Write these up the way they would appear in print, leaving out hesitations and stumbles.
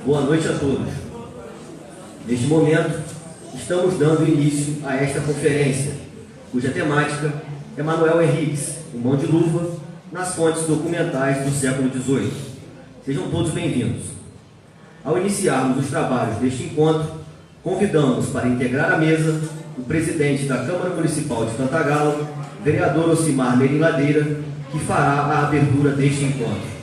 Boa noite a todos. Neste momento, estamos dando início a esta conferência, cuja temática é Manuel Henriques, o Mão de Luva, nas fontes documentais do século XVIII. Sejam todos bem-vindos. Ao iniciarmos os trabalhos deste encontro, convidamos para integrar a mesa o presidente da Câmara Municipal de Cantagalo, vereador Ocimar Merim Ladeira, que fará a abertura deste encontro.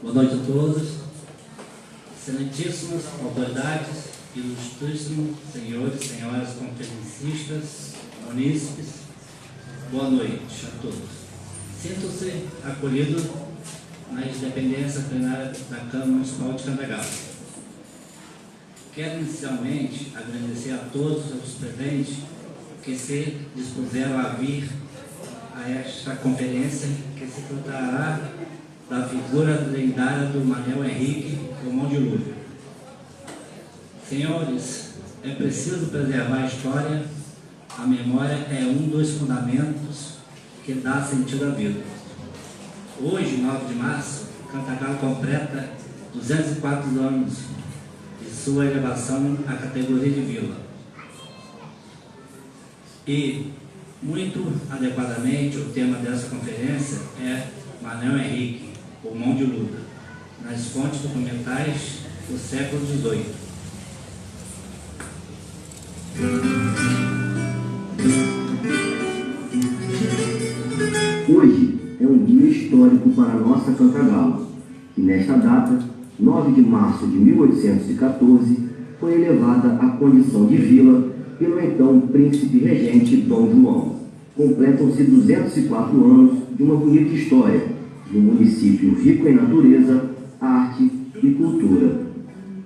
Boa noite a todos, excelentíssimas autoridades, ilustríssimos senhores, senhoras conferencistas, munícipes, boa noite a todos. Sinto-se acolhido na independência plenária da Câmara Municipal de Cantagalo. Quero inicialmente agradecer a todos os presentes que se dispuseram a vir a esta conferência que se tratará da figura lendária do Manuel Henrique, o Mão de Luva. Senhores, é preciso preservar a história. A memória é um dos fundamentos que dá sentido à vida. Hoje, 9 de março, Cantagalo completa 204 anos de sua elevação à categoria de vila. E, muito adequadamente, o tema dessa conferência é Manuel Henrique, o Mão de Luva, nas fontes documentais do século XVIII. Hoje é um dia histórico para a nossa Cantagalo, que nesta data, 9 de março de 1814, foi elevada à condição de vila pelo então príncipe regente Dom João. Completam-se 204 anos de uma bonita história, de um município rico em natureza, arte e cultura.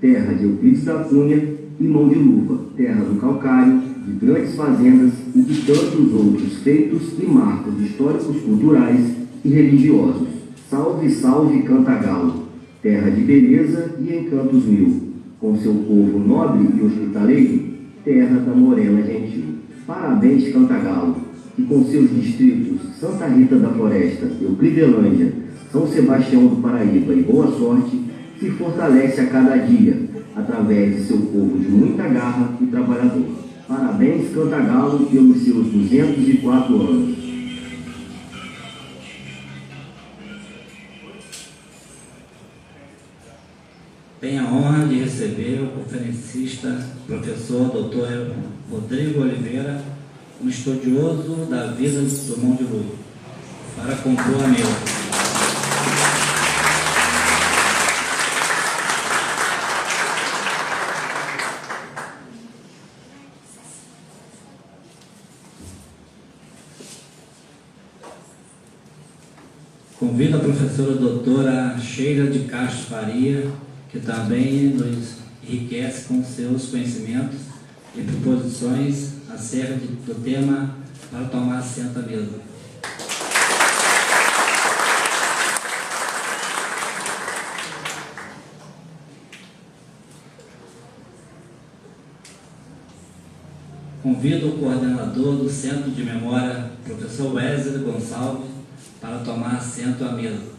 Terra de Euclides da Cunha e Mão de Luva, terra do calcário, de grandes fazendas e de tantos outros feitos e marcos históricos, culturais e religiosos. Salve, salve Cantagalo, terra de beleza e encantos mil, com seu povo nobre e hospitaleiro, terra da morena gentil. Parabéns, Cantagalo, que com seus distritos Santa Rita da Floresta, Euclidelândia, São Sebastião do Paraíba e Boa Sorte, se fortalece a cada dia, através de seu povo de muita garra e trabalhador. Parabéns, Cantagalo, pelos seus 204 anos. Tenho a honra de receber o conferencista, professor Dr. Rodrigo Oliveira, um estudioso da vida do Mão de Luva, para compor a mesa. Convido a professora doutora Sheila de Castro Faria, que também nos enriquece com seus conhecimentos e proposições acerca do tema, para tomar assento à mesa. Convido o coordenador do Centro de Memória, professor Wesley Gonçalves, para tomar assento à mesa.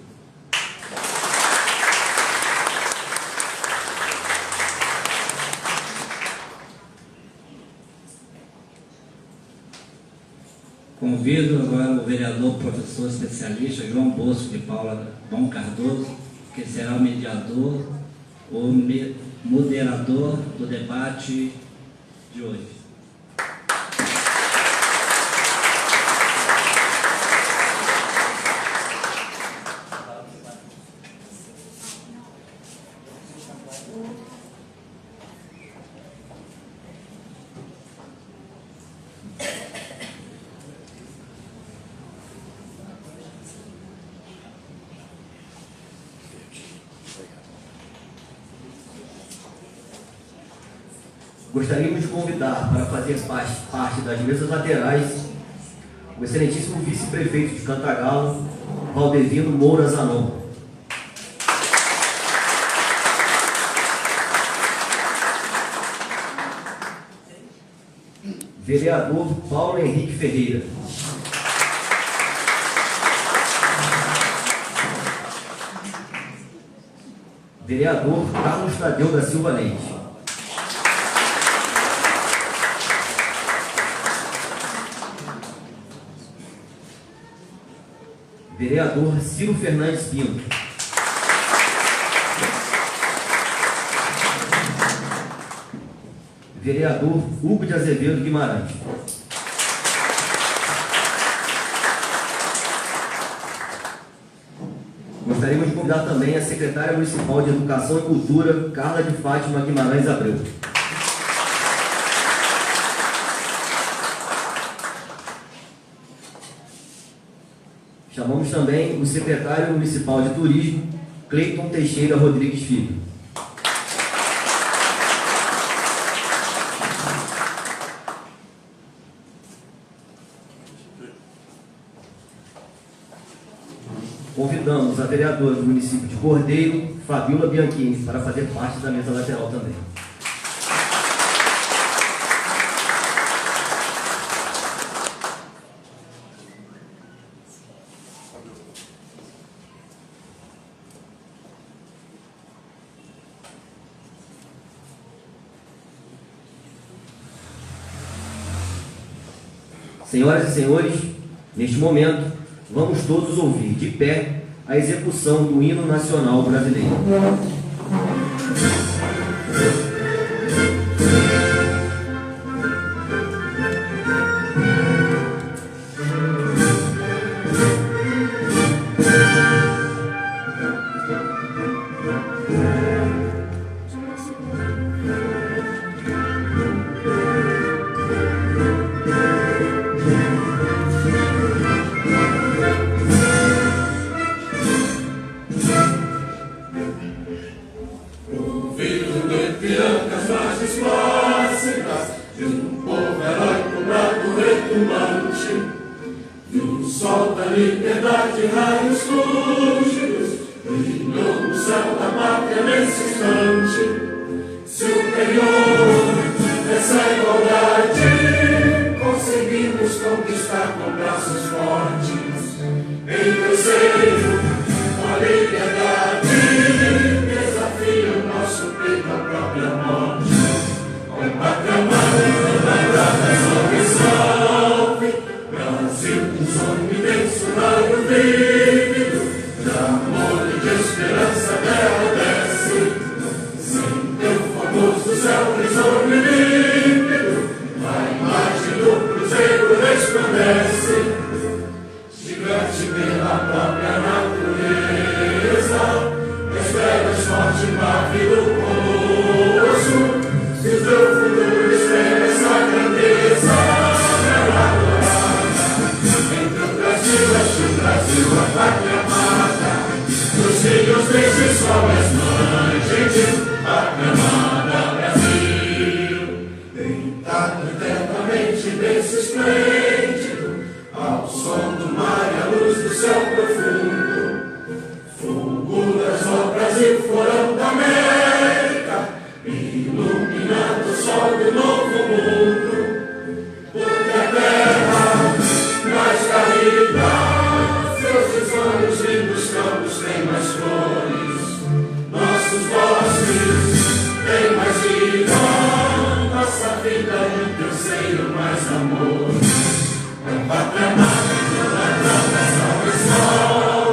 Convido agora o vereador, professor especialista João Bosco de Paula Dom Cardoso, que será o mediador, ou moderador do debate de hoje. Gostaríamos de convidar para fazer parte das mesas laterais o excelentíssimo vice-prefeito de Cantagalo, Valdevino Moura Zanon. Vereador Paulo Henrique Ferreira. Vereador Carlos Tadeu da Silva Leite. Vereador Ciro Fernandes Pinto. Vereador Hugo de Azevedo Guimarães. Gostaríamos de convidar também a secretária municipal de Educação e Cultura, Carla de Fátima Guimarães Abreu. Chamamos também o secretário municipal de Turismo, Cleiton Teixeira Rodrigues Filho. Convidamos a vereadora do município de Cordeiro, Fabiola Bianchini, para fazer parte da mesa lateral também. Senhoras e senhores, neste momento, vamos todos ouvir de pé a execução do hino nacional brasileiro. Pátria amada, pela própria salvação.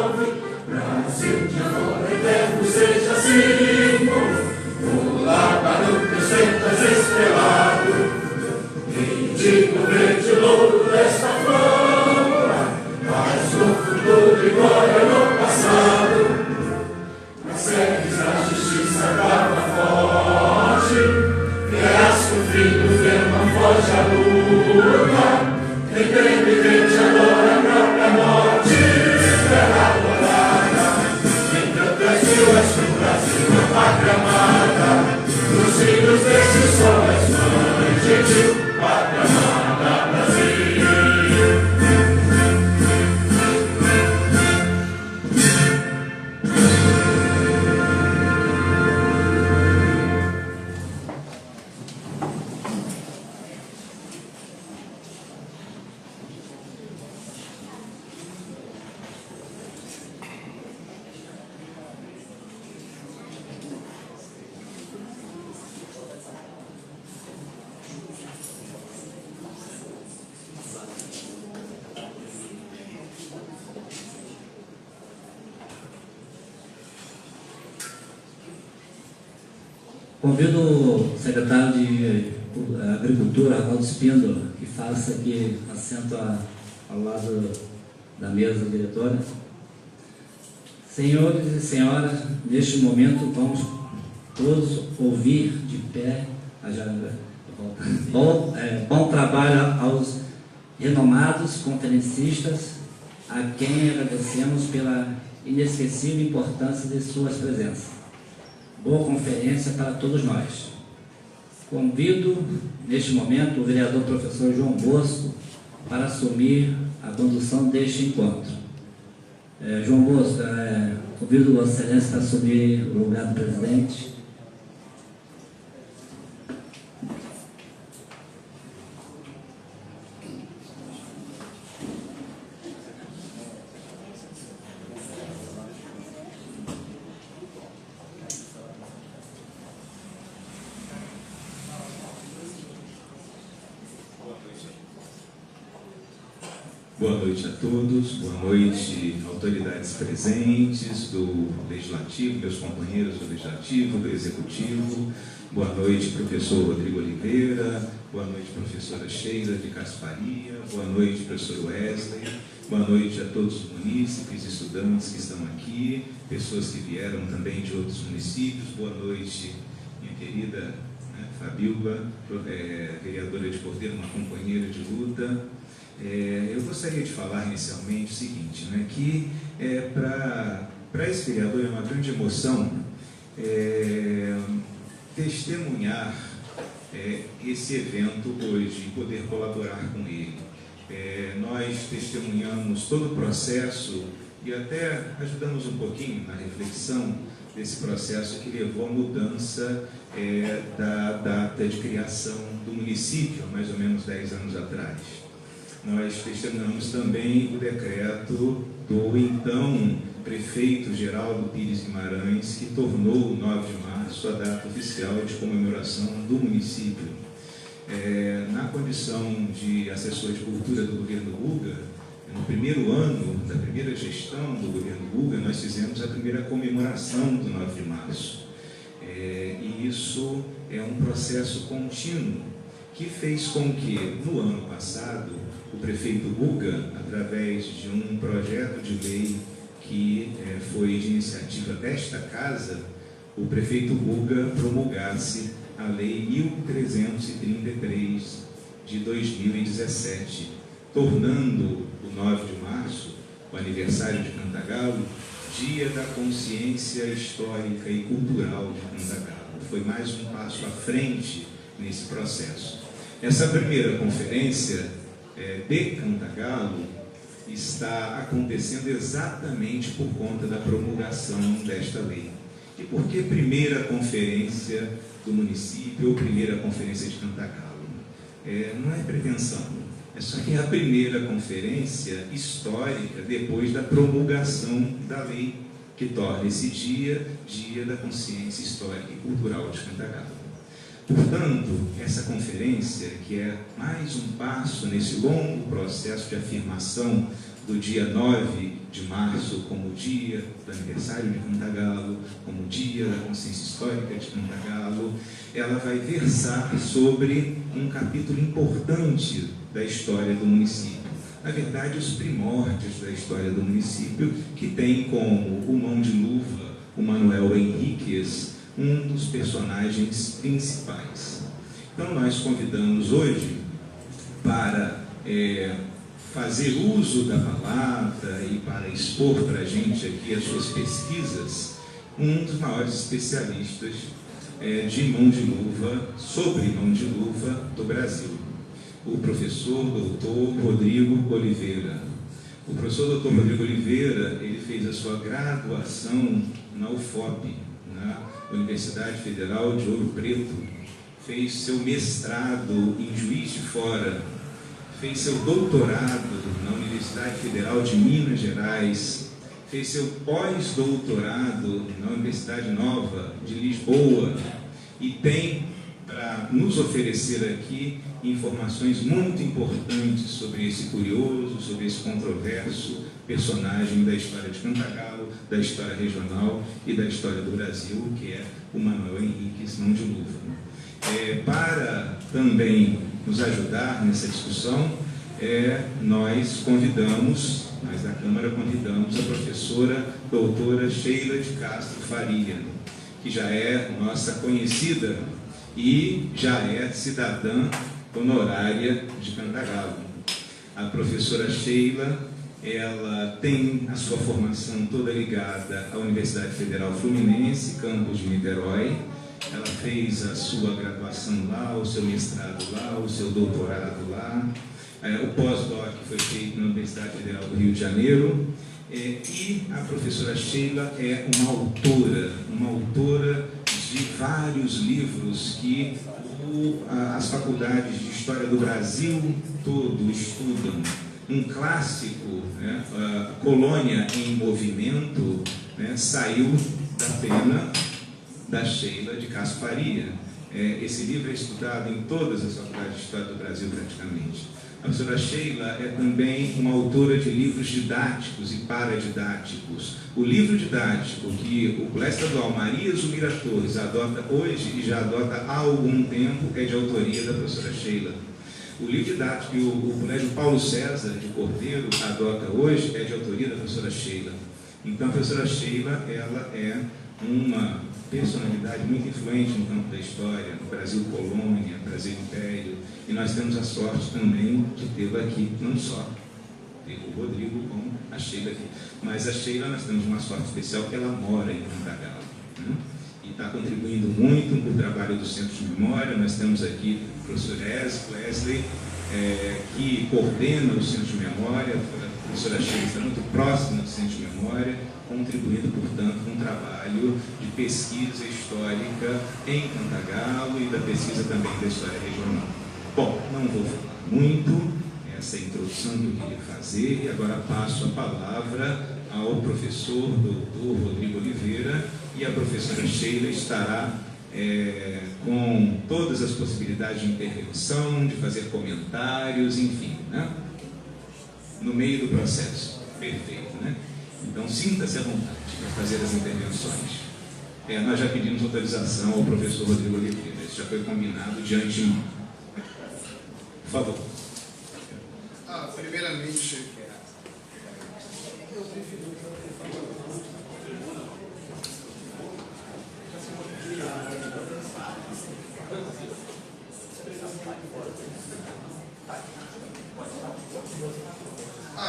Convido o secretário de Agricultura, Arnaldo Espíndola, que faça aqui assento ao lado da mesa diretora. Senhores e senhoras, neste momento vamos todos ouvir de pé bom trabalho aos renomados conferencistas, a quem agradecemos pela inesquecível importância de suas presenças. Boa conferência para todos nós. Convido, neste momento, o vereador professor João Bosco para assumir a condução deste encontro. João Bosco, convido Vossa Excelência para assumir o lugar do presidente. Boa noite a todos, boa noite autoridades presentes do Legislativo, meus companheiros do Legislativo, do Executivo, boa noite professor Rodrigo Oliveira, boa noite professora Sheila de Casparia, boa noite professor Wesley, boa noite a todos os munícipes, estudantes que estão aqui, pessoas que vieram também de outros municípios, boa noite minha querida Fabíola, vereadora de Cordeiro, uma companheira de luta. Eu gostaria de falar inicialmente o seguinte, que para esse vereador é uma grande emoção testemunhar esse evento hoje, poder colaborar com ele. Nós testemunhamos todo o processo e até ajudamos um pouquinho na reflexão desse processo que levou à mudança da data de criação do município, há mais ou menos 10 anos atrás. Nós testemunhamos também o decreto do então prefeito Geraldo Pires Guimarães, que tornou o 9 de março a data oficial de comemoração do município. Na condição de assessor de cultura do governo Guga, no primeiro ano da primeira gestão do governo Guga, nós fizemos a primeira comemoração do 9 de março. E isso é um processo contínuo que fez com que, no ano passado, o prefeito Guga, através de um projeto de lei que foi de iniciativa desta casa, o prefeito Guga promulgasse a Lei 1333 de 2017, tornando o 9 de março, o aniversário de Cantagalo, Dia da Consciência Histórica e Cultural de Cantagalo. Foi mais um passo à frente nesse processo. Essa primeira conferência de Cantagalo está acontecendo exatamente por conta da promulgação desta lei. E por que primeira conferência do município ou primeira conferência de Cantagalo? Não é pretensão, é só que é a primeira conferência histórica depois da promulgação da lei, que torna esse dia da consciência histórica e cultural de Cantagalo. Portanto, essa conferência, que é mais um passo nesse longo processo de afirmação do dia 9 de março como dia do aniversário de Cantagalo, como dia da consciência histórica de Cantagalo, ela vai versar sobre um capítulo importante da história do município. Na verdade, os primórdios da história do município, que tem como o mão de luva, o Manuel Henriques, um dos personagens principais. Então nós convidamos hoje para fazer uso da palavra e para expor para a gente aqui as suas pesquisas, um dos maiores especialistas de mão de luva, sobre mão de luva do Brasil, o professor doutor Rodrigo Oliveira. O professor doutor Rodrigo Oliveira, ele fez a sua graduação na UFOP, na Universidade Federal de Ouro Preto, fez seu mestrado em Juiz de Fora, fez seu doutorado na Universidade Federal de Minas Gerais, fez seu pós-doutorado na Universidade Nova de Lisboa e tem para nos oferecer aqui informações muito importantes sobre esse curioso, sobre esse controverso personagem da história de Cantagalo, da história regional e da história do Brasil, que é o Manuel Henriques Mão de Luva. Para também nos ajudar nessa discussão, nós da Câmara convidamos a professora doutora Sheila de Castro Faria, que já é nossa conhecida e já é cidadã honorária de Cantagalo. A professora Sheila, ela tem a sua formação toda ligada à Universidade Federal Fluminense, campus de Niterói. Ela fez a sua graduação lá, o seu mestrado lá, o seu doutorado lá. O pós-doc foi feito na Universidade Federal do Rio de Janeiro. E a professora Sheila é uma autora de vários livros que as faculdades de História do Brasil todo estudam. Um clássico, Colônia em Movimento, saiu da pena da Sheila de Castro Faria. Esse livro é estudado em todas as faculdades de História do Brasil, praticamente. A professora Sheila é também uma autora de livros didáticos e paradidáticos. O livro didático que o Colégio Estadual Maria Zumira Torres adota hoje e já adota há algum tempo é de autoria da professora Sheila. O livro didático que o Colégio Paulo César de Cordeiro adota hoje é de autoria da professora Sheila. Então, a professora Sheila, ela é uma personalidade muito influente no campo da história, no Brasil Colônia, Brasil Império, e nós temos a sorte também de tê-la aqui, não só ter o Rodrigo como a Sheila aqui, mas a Sheila nós temos uma sorte especial que ela mora em Cantagalo, e está contribuindo muito para o trabalho do Centro de Memória. Nós temos aqui o professor Wesley, que coordena o Centro de Memória. A professora Sheila está muito próxima do Centro de Memória, contribuindo, portanto, com um trabalho de pesquisa histórica em Cantagalo e da pesquisa também da história regional. Bom, não vou falar muito, essa é a introdução que eu queria fazer, e agora passo a palavra ao professor doutor Rodrigo Oliveira, e a professora Sheila estará com todas as possibilidades de intervenção, de fazer comentários, enfim, no meio do processo. Perfeito, né? Então, sinta-se à vontade para fazer as intervenções. Nós já pedimos autorização ao professor Rodrigo Oliveira, isso já foi combinado de antemão. Por favor.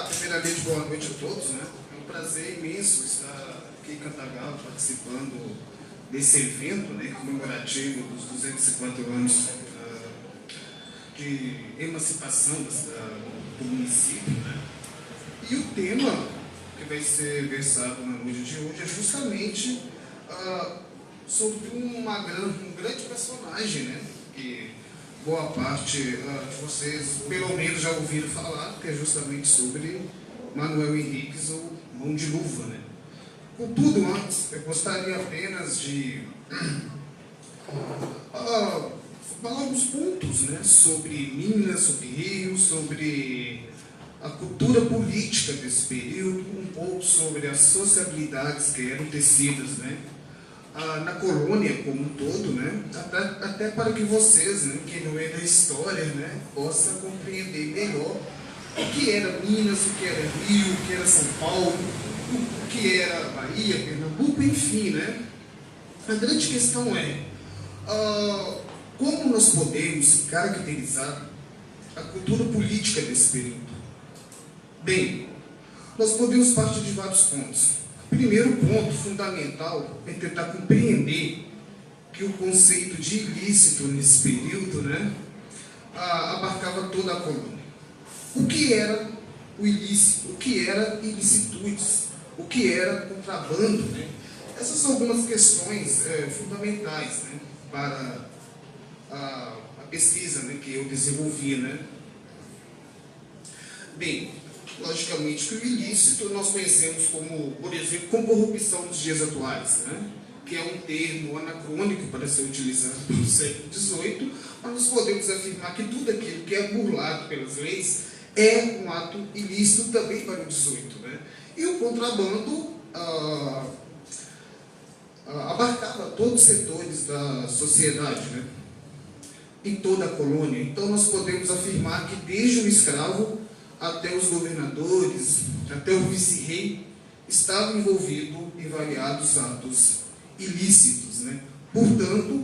Primeiramente, boa noite a todos, né? É um prazer imenso estar aqui em Cantagalo participando desse evento, né, comemorativo dos 250 anos de emancipação do município, né? E o tema que vai ser versado na noite de hoje é justamente sobre um grande personagem, né? Que boa parte de vocês, pelo menos, já ouviram falar, que é justamente sobre Manuel Henriques, ou Mão de Luva, né? Contudo, antes, eu gostaria apenas de falar alguns pontos, né, sobre Minas, sobre Rio, sobre a cultura política desse período, um pouco sobre as sociabilidades que eram tecidas, né, na colônia como um todo, né, até para que vocês, né, quem não é da história, né, possa compreender melhor o que era Minas, o que era Rio, o que era São Paulo, o que era Bahia, Pernambuco, enfim, né. A grande questão é como nós podemos caracterizar a cultura política desse período. Bem, nós podemos partir de vários pontos. O primeiro ponto fundamental é tentar compreender que o conceito de ilícito nesse período, né, abarcava toda a colônia. O que era o ilícito? O que era ilicitudes? O que era contrabando? Né? Essas são algumas questões fundamentais, né, para a pesquisa, né, que eu desenvolvi, né? Bem, logicamente que o ilícito nós conhecemos como, por exemplo, como corrupção nos dias atuais, né? que é um termo anacrônico para ser utilizado no século XVIII, mas nós podemos afirmar que tudo aquilo que é burlado pelas leis é um ato ilícito também para o XVIII. Né? E o contrabando abarcava todos os setores da sociedade, né? Em toda a colônia. Então nós podemos afirmar que desde o escravo até os governadores, até o vice-rei, estavam envolvidos em variados atos ilícitos. Né? Portanto,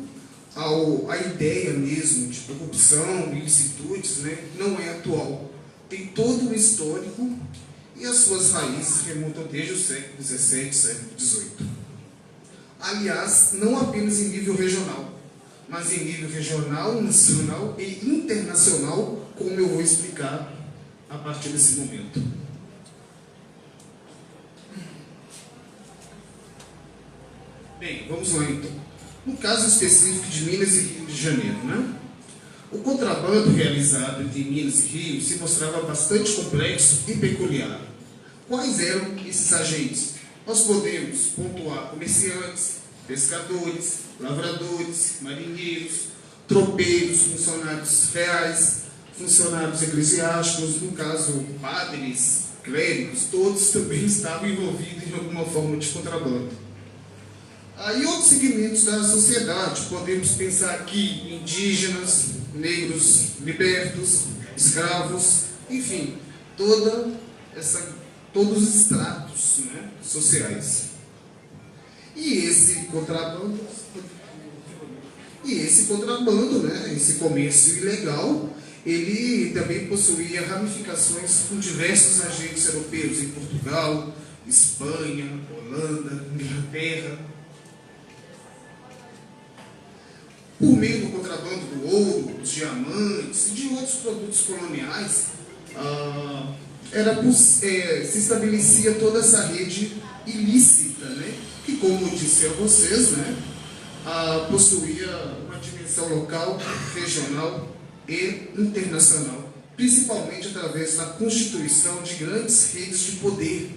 a ideia mesmo de corrupção, ilicitudes, né, não é atual. Tem todo um histórico e as suas raízes remontam desde o século XVII, século XVIII. Aliás, não apenas em nível regional, mas em nível regional, nacional e internacional, como eu vou explicar a partir desse momento. Bem, vamos lá então. No caso específico de Minas e Rio de Janeiro, né? O contrabando realizado entre Minas e Rio se mostrava bastante complexo e peculiar. Quais eram esses agentes? Nós podemos pontuar comerciantes, pescadores, lavradores, marinheiros, tropeiros, funcionários reais, funcionários eclesiásticos, no caso, padres, clérigos, todos também estavam envolvidos em alguma forma de contrabando. E outros segmentos da sociedade, podemos pensar aqui indígenas, negros libertos, escravos, enfim, todos os estratos, né, sociais. E esse contrabando, né, esse comércio ilegal, ele também possuía ramificações com diversos agentes europeus em Portugal, Espanha, Holanda, Inglaterra. Por meio do contrabando do ouro, dos diamantes e de outros produtos coloniais, se estabelecia toda essa rede ilícita, né, que, como eu disse a vocês, né, possuía uma dimensão local, regional e internacional, principalmente através da constituição de grandes redes de poder,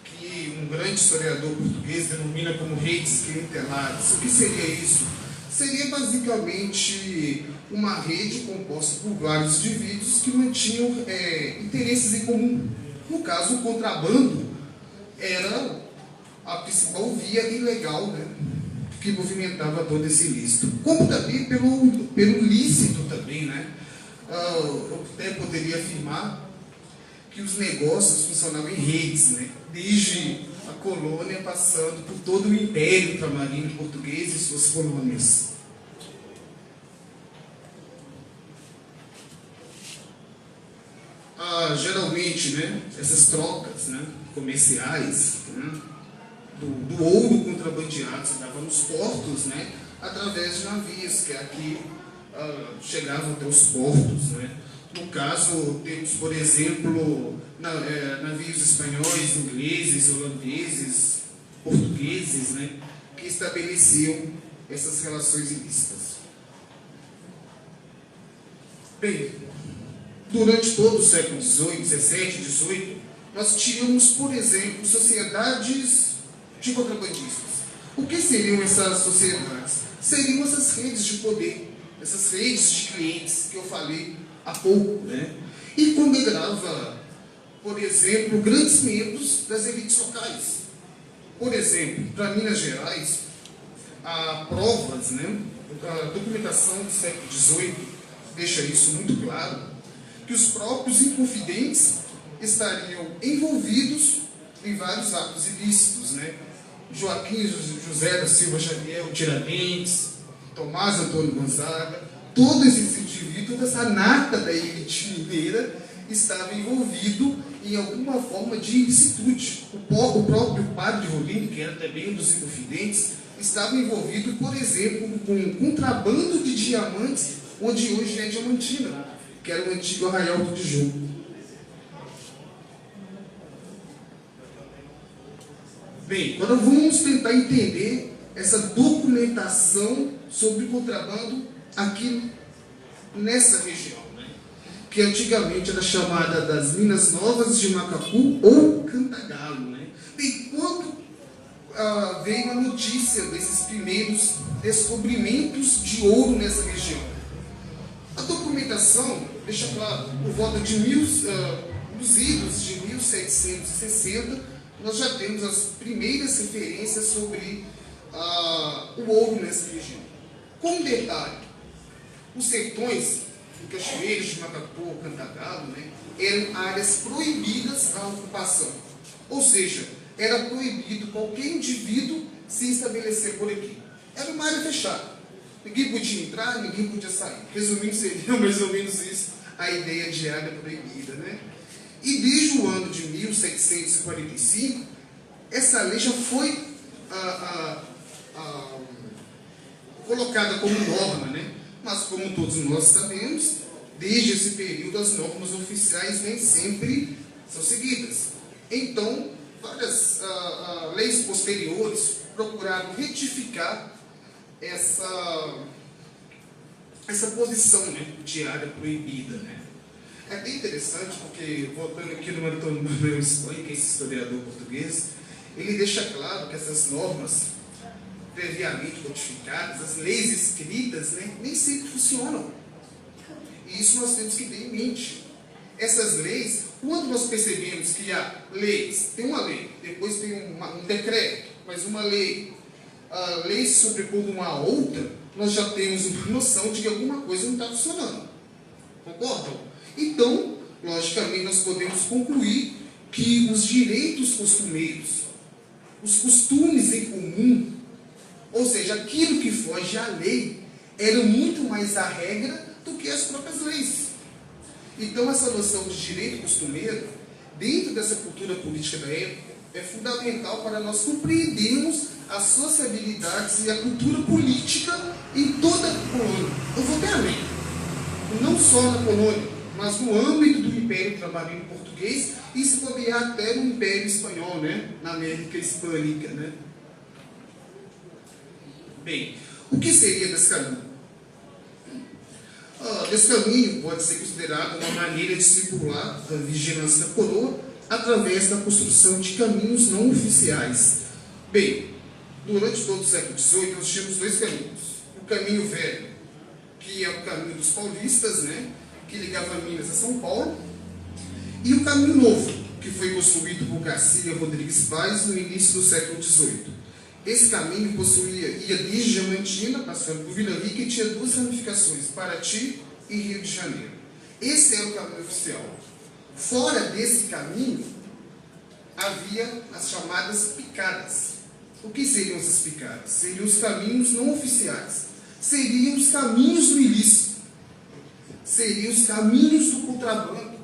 que um grande historiador português denomina como redes clientelares. O que seria isso? Seria basicamente uma rede composta por vários indivíduos que mantinham interesses em comum. No caso, o contrabando era a principal via ilegal, né, que movimentava todo esse ilícito. Como também pelo lícito também, né? Eu até poderia afirmar que os negócios funcionavam em redes, né? Desde a colônia, passando por todo o Império Ultramarino português e suas colônias. Geralmente, né, essas trocas, né, comerciais, né, do ouro contrabandeado se dava nos portos, né, através de navios que aqui chegavam até os portos. Né. No caso, temos, por exemplo, navios espanhóis, ingleses, holandeses, portugueses, né, que estabeleciam essas relações ilícitas. Bem, durante todo o século XVIII, XVII, XVIII, nós tínhamos, por exemplo, sociedades de contrabandistas. O que seriam essas sociedades? Seriam essas redes de poder, essas redes de clientes que eu falei há pouco, né? E congregava, por exemplo, grandes membros das elites locais. Por exemplo, para Minas Gerais, há provas, né? A documentação do século XVIII deixa isso muito claro, que os próprios inconfidentes estariam envolvidos em vários atos ilícitos, né? Joaquim José da Silva Xavier, o Tiradentes, Tomás Antônio Gonzaga, todos esses indivíduos dessa nata da elite mineira estavam envolvidos em alguma forma de ilicitude. O próprio padre Rolim, que era também um dos inconfidentes, estava envolvido, por exemplo, com contrabando de diamantes, onde hoje é Diamantina, que era o antigo Arraial do Tijuco. Bem, agora vamos tentar entender essa documentação sobre contrabando aqui nessa região, né? Que antigamente era chamada das Minas Novas de Macacu ou Cantagalo. Né? Bem, quando veio a notícia desses primeiros descobrimentos de ouro nessa região. A documentação deixa claro, por volta de nos idos de 1760, nós já temos as primeiras referências sobre o ouro nessa região. Com detalhe, os sertões, cachoeiras de Macapô, Cantagalo, né, eram áreas proibidas à ocupação. Ou seja, era proibido qualquer indivíduo se estabelecer por aqui. Era uma área fechada. Ninguém podia entrar, ninguém podia sair. Resumindo, seria mais ou menos isso a ideia de área proibida, né? E desde o ano de 1745, essa lei já foi colocada como norma, né? Mas, como todos nós sabemos, desde esse período as normas oficiais nem sempre são seguidas. Então, várias leis posteriores procuraram retificar essa posição, né, de área proibida, né? É bem interessante porque, voltando aqui no Manuel Espanha, que é esse historiador português, ele deixa claro que essas normas previamente codificadas, as leis escritas, né, nem sempre funcionam. E isso nós temos que ter em mente. Essas leis, quando nós percebemos que há leis, tem uma lei, depois tem um decreto, mais uma lei, leis se sobrepondo uma a outra, nós já temos uma noção de que alguma coisa não está funcionando. Concordam? Então, logicamente, nós podemos concluir que os direitos costumeiros, os costumes em comum, ou seja, aquilo que foge à lei, era muito mais a regra do que as próprias leis. Então, essa noção de direito costumeiro, dentro dessa cultura política da época, é fundamental para nós compreendermos as sociabilidades e a cultura política em toda a colônia. Eu vou até além. Não só na colônia, mas no âmbito do Império Trabalhino Português e se bobear até no Império Espanhol, né? Na América Hispânica, né? Bem, o que seria descaminho? Descaminho pode ser considerado uma maneira de circular a vigilância da coroa através da construção de caminhos não oficiais. Bem, durante todo o século XVIII nós tínhamos dois caminhos. O caminho velho, que é o caminho dos paulistas, né, que ligava Minas a São Paulo, e o caminho novo, que foi construído por Garcia Rodrigues Paz no início do século XVIII. Esse caminho ia desde Diamantina, passando por Vila Rica, e tinha duas ramificações, Paraty e Rio de Janeiro. Esse era o caminho oficial. Fora desse caminho, havia as chamadas picadas. O que seriam essas picadas? Seriam os caminhos não oficiais. Seriam os caminhos do ilícito. Seriam os caminhos do contrabando.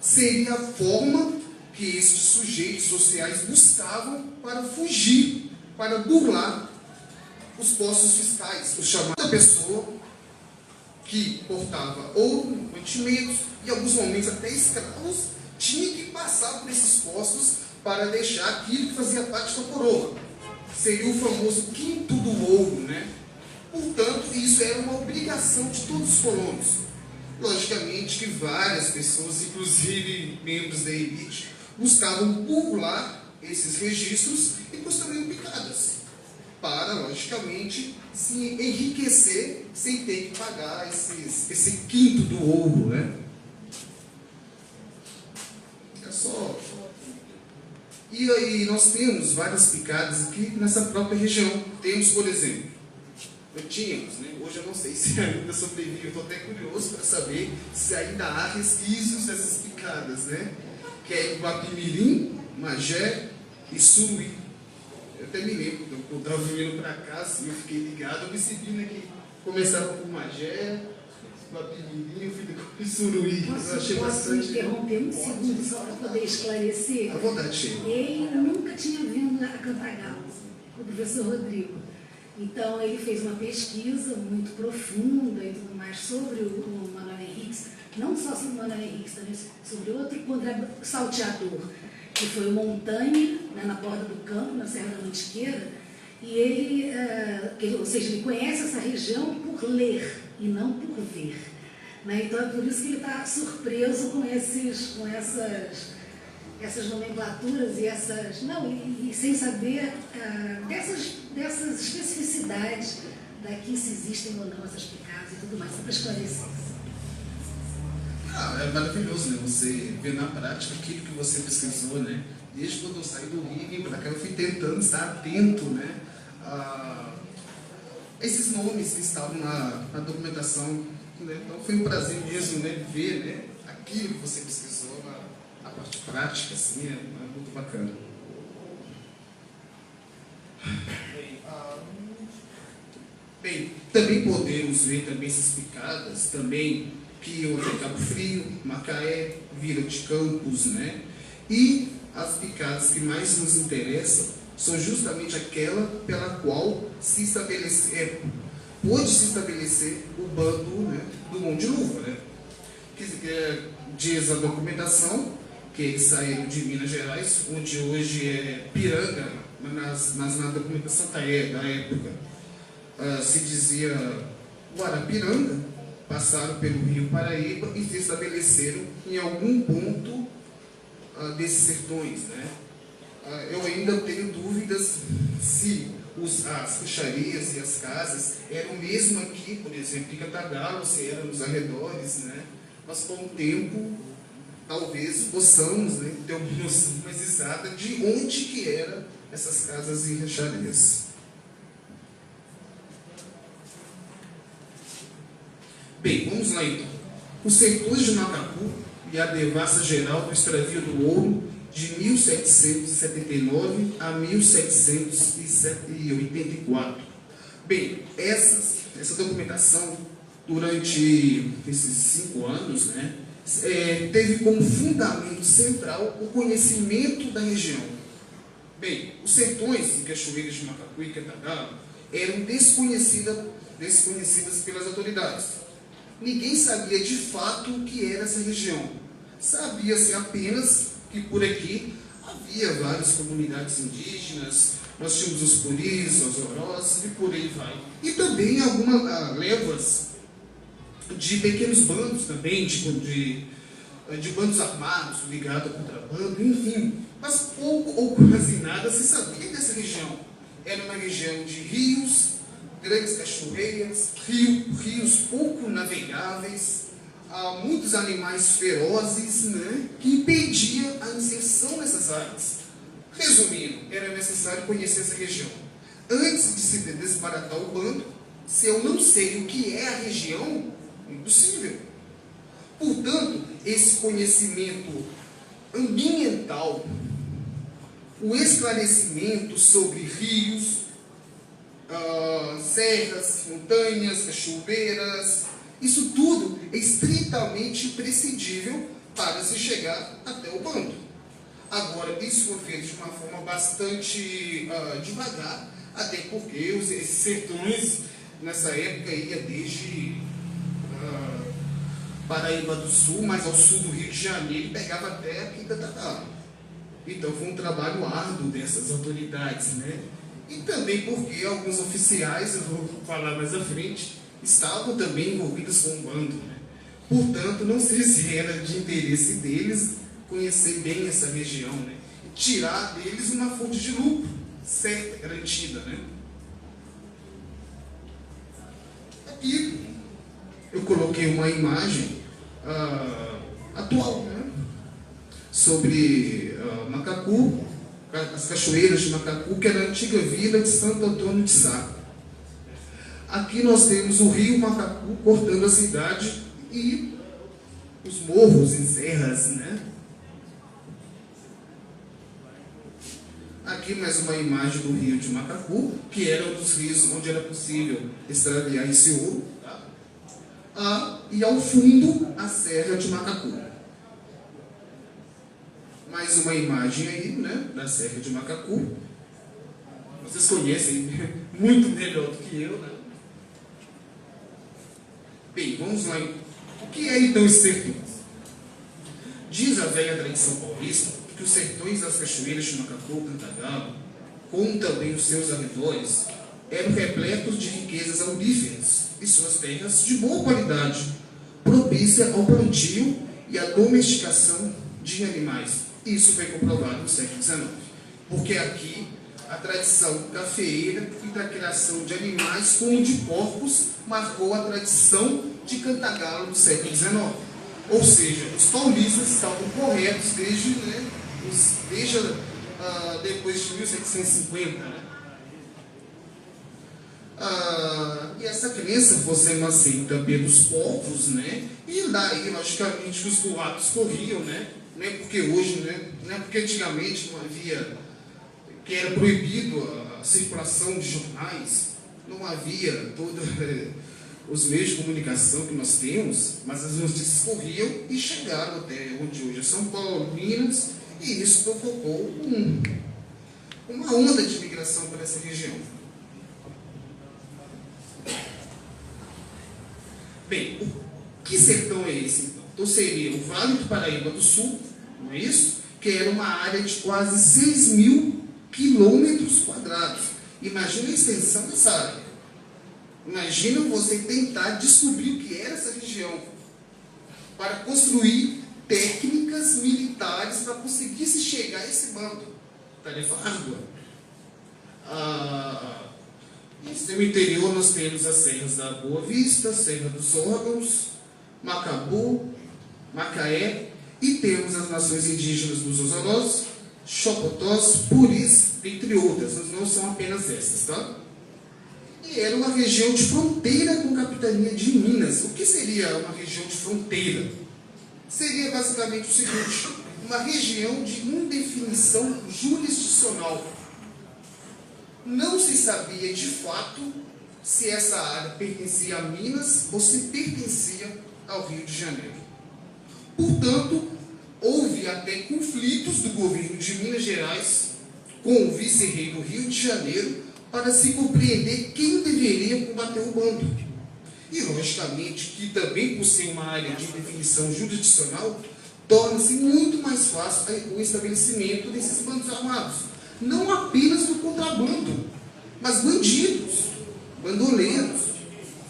Seria a forma que esses sujeitos sociais buscavam para fugir, para burlar os postos fiscais. O chamado pessoa que portava ouro, mantimentos e, em alguns momentos, até escravos, tinha que passar por esses postos para deixar aquilo que fazia parte da coroa. Seria o famoso quinto do ouro, né? Portanto, isso era uma obrigação de todos os colonos. Logicamente que várias pessoas, inclusive membros da elite, buscavam burlar esses registros e construíam picadas para, logicamente, se enriquecer sem ter que pagar esse quinto do ouro, né? É só. E aí nós temos várias picadas aqui nessa própria região. Temos, por exemplo, tínhamos, né? Hoje eu não sei se ainda sobrevive, eu estou até curioso para saber se ainda há resquícios dessas picadas, né? Que é Guapimirim, Magé e Suruí. Eu até me lembro, eu estava vindo para cá, assim, eu fiquei ligado, eu percebi, né, que começava com Magé, Guapimirim, eu fui depois Suruí. Eu achei bastante. Interromper um segundo só para poder esclarecer. À vontade, Sheila. Ele nunca tinha vindo a Cantagalo, o professor Rodrigo. Então, ele fez uma pesquisa muito profunda e tudo mais sobre o Manuel Henriques, não só sobre o Manuel Henriques, também sobre outro salteador, que foi o Montanha, né, na borda do campo, na Serra da Mantiqueira, e ele, ou seja, ele conhece essa região por ler e não por ver. Né? Então, é por isso que ele está surpreso com essas nomenclaturas e essas... Não, e sem saber dessas especificidades daqui, se existem ou não essas picadas e tudo mais, só para esclarecer. É maravilhoso, né? Você ver na prática aquilo que você pesquisou, né? Desde quando eu saí do Rio e vim para cá, eu fui tentando estar atento, né? A esses nomes que estavam na documentação, né? Então foi um prazer mesmo, né? Ver, né? Aquilo que você pesquisou, a parte prática, assim, é muito bacana. Bem, também podemos ver também essas picadas, também que hoje é Cabo Frio, Macaé, Vila de Campos, né? E as picadas que mais nos interessam são justamente aquela pela qual pôde se estabelecer o bando, né, do Mão de Luva, né? Diz a documentação que eles saíram de Minas Gerais, onde hoje é Piranga, mas na documentação da época se dizia Guarapiranga, passaram pelo Rio Paraíba e se estabeleceram em algum ponto desses sertões, né? Eu ainda tenho dúvidas se as puxarias e as casas eram mesmo aqui, por exemplo, em Cantagalo, se eram nos arredores, né? Mas com o tempo, talvez possamos, né, ter uma noção mais exata de onde que eram essas casas e racharias. Bem, vamos lá então. Os sertões de Macacu e a devassa geral do extravio do ouro de 1779 a 1784. Bem, essa documentação, durante esses 5 anos, né, teve como fundamento central o conhecimento da região. Bem, os sertões e cachoeiras de Macacu e Cantagalo eram desconhecidas pelas autoridades. Ninguém sabia de fato o que era essa região. Sabia-se apenas que por aqui havia várias comunidades indígenas, nós tínhamos os puris, os orós e por aí vai. E também algumas levas de pequenos bandos também, de bandos armados ligados ao contrabando, enfim. Mas pouco ou quase nada se sabia dessa região. Era uma região de rios, grandes cachoeiras, rios pouco navegáveis, muitos animais ferozes, né, que impediam a inserção nessas áreas. Resumindo, era necessário conhecer essa região. Antes de se desbaratar o bando, se eu não sei o que é a região, impossível. Portanto, esse conhecimento ambiental, o esclarecimento sobre rios, serras, montanhas, cachoeiras, isso tudo é estritamente imprescindível para se chegar até o bando. Agora, isso foi feito de uma forma bastante devagar, até porque esses sertões, nessa época, ia desde Paraíba do Sul, mais ao sul do Rio de Janeiro, e pegava até aqui Cantagalo. Então, foi um trabalho árduo dessas autoridades, né? E também porque alguns oficiais, eu vou falar mais à frente, estavam também envolvidos com o bando, né? Portanto, não sei se era de interesse deles conhecer bem essa região, né? E tirar deles uma fonte de lucro certa, garantida, né? Aqui eu coloquei uma imagem atual, né? Sobre Macacu, as cachoeiras de Macacu, que era a antiga vila de Santo Antônio de Sá. Aqui nós temos o rio Macacu cortando a cidade e os morros e serras, né? Aqui mais uma imagem do rio de Macacu, que era um dos rios onde era possível extraviar esse ouro, tá? E ao fundo a serra de Macacu. Mais uma imagem aí, né, da Serra de Macacu. Vocês conhecem muito melhor do que eu, né? Bem, vamos lá. O que é então os sertões? Diz a velha tradição paulista que os sertões das cachoeiras de Macacu, Cantagalo, como também os seus arredores, eram repletos de riquezas auríferas e suas terras de boa qualidade, propícia ao plantio e à domesticação de animais. Isso foi comprovado no século XIX, porque aqui a tradição cafeeira e da criação de animais como de porcos marcou a tradição de Cantagalo do século XIX. Ou seja, os paulistas estavam corretos desde depois de 1750. Né? E essa crença foi sendo aceita pelos povos, né? E daí, logicamente, os boatos corriam, né? Não é porque hoje, né? Não é porque antigamente não havia, que era proibido a circulação de jornais, não havia todos os meios de comunicação que nós temos, mas as notícias corriam e chegaram até onde hoje é São Paulo, Minas, e isso provocou uma onda de migração para essa região. Bem, o que sertão é esse, então? Então seria o Vale do Paraíba do Sul, não é isso? Que era uma área de quase 6.000 quilômetros quadrados. Imagina a extensão dessa área. Imagina você tentar descobrir o que era essa região para construir técnicas militares para conseguir se chegar a esse bando. Tarefa árdua. No seu interior nós temos as serras da Boa Vista, Serra dos Órgãos, Macabu, Macaé, e temos as nações indígenas dos Osorós, Chocotós, Puris, entre outras, mas não são apenas essas, tá? E era uma região de fronteira com a capitania de Minas. O que seria uma região de fronteira? Seria basicamente o seguinte: uma região de indefinição jurisdicional. Não se sabia de fato se essa área pertencia a Minas ou se pertencia ao Rio de Janeiro. Portanto, houve até conflitos do governo de Minas Gerais com o vice-rei do Rio de Janeiro para se compreender quem deveria combater o bando. E, logicamente, que também por ser uma área de definição jurisdicional, torna-se muito mais fácil o estabelecimento desses bandos armados. Não apenas do contrabando, mas bandidos, bandoleiros.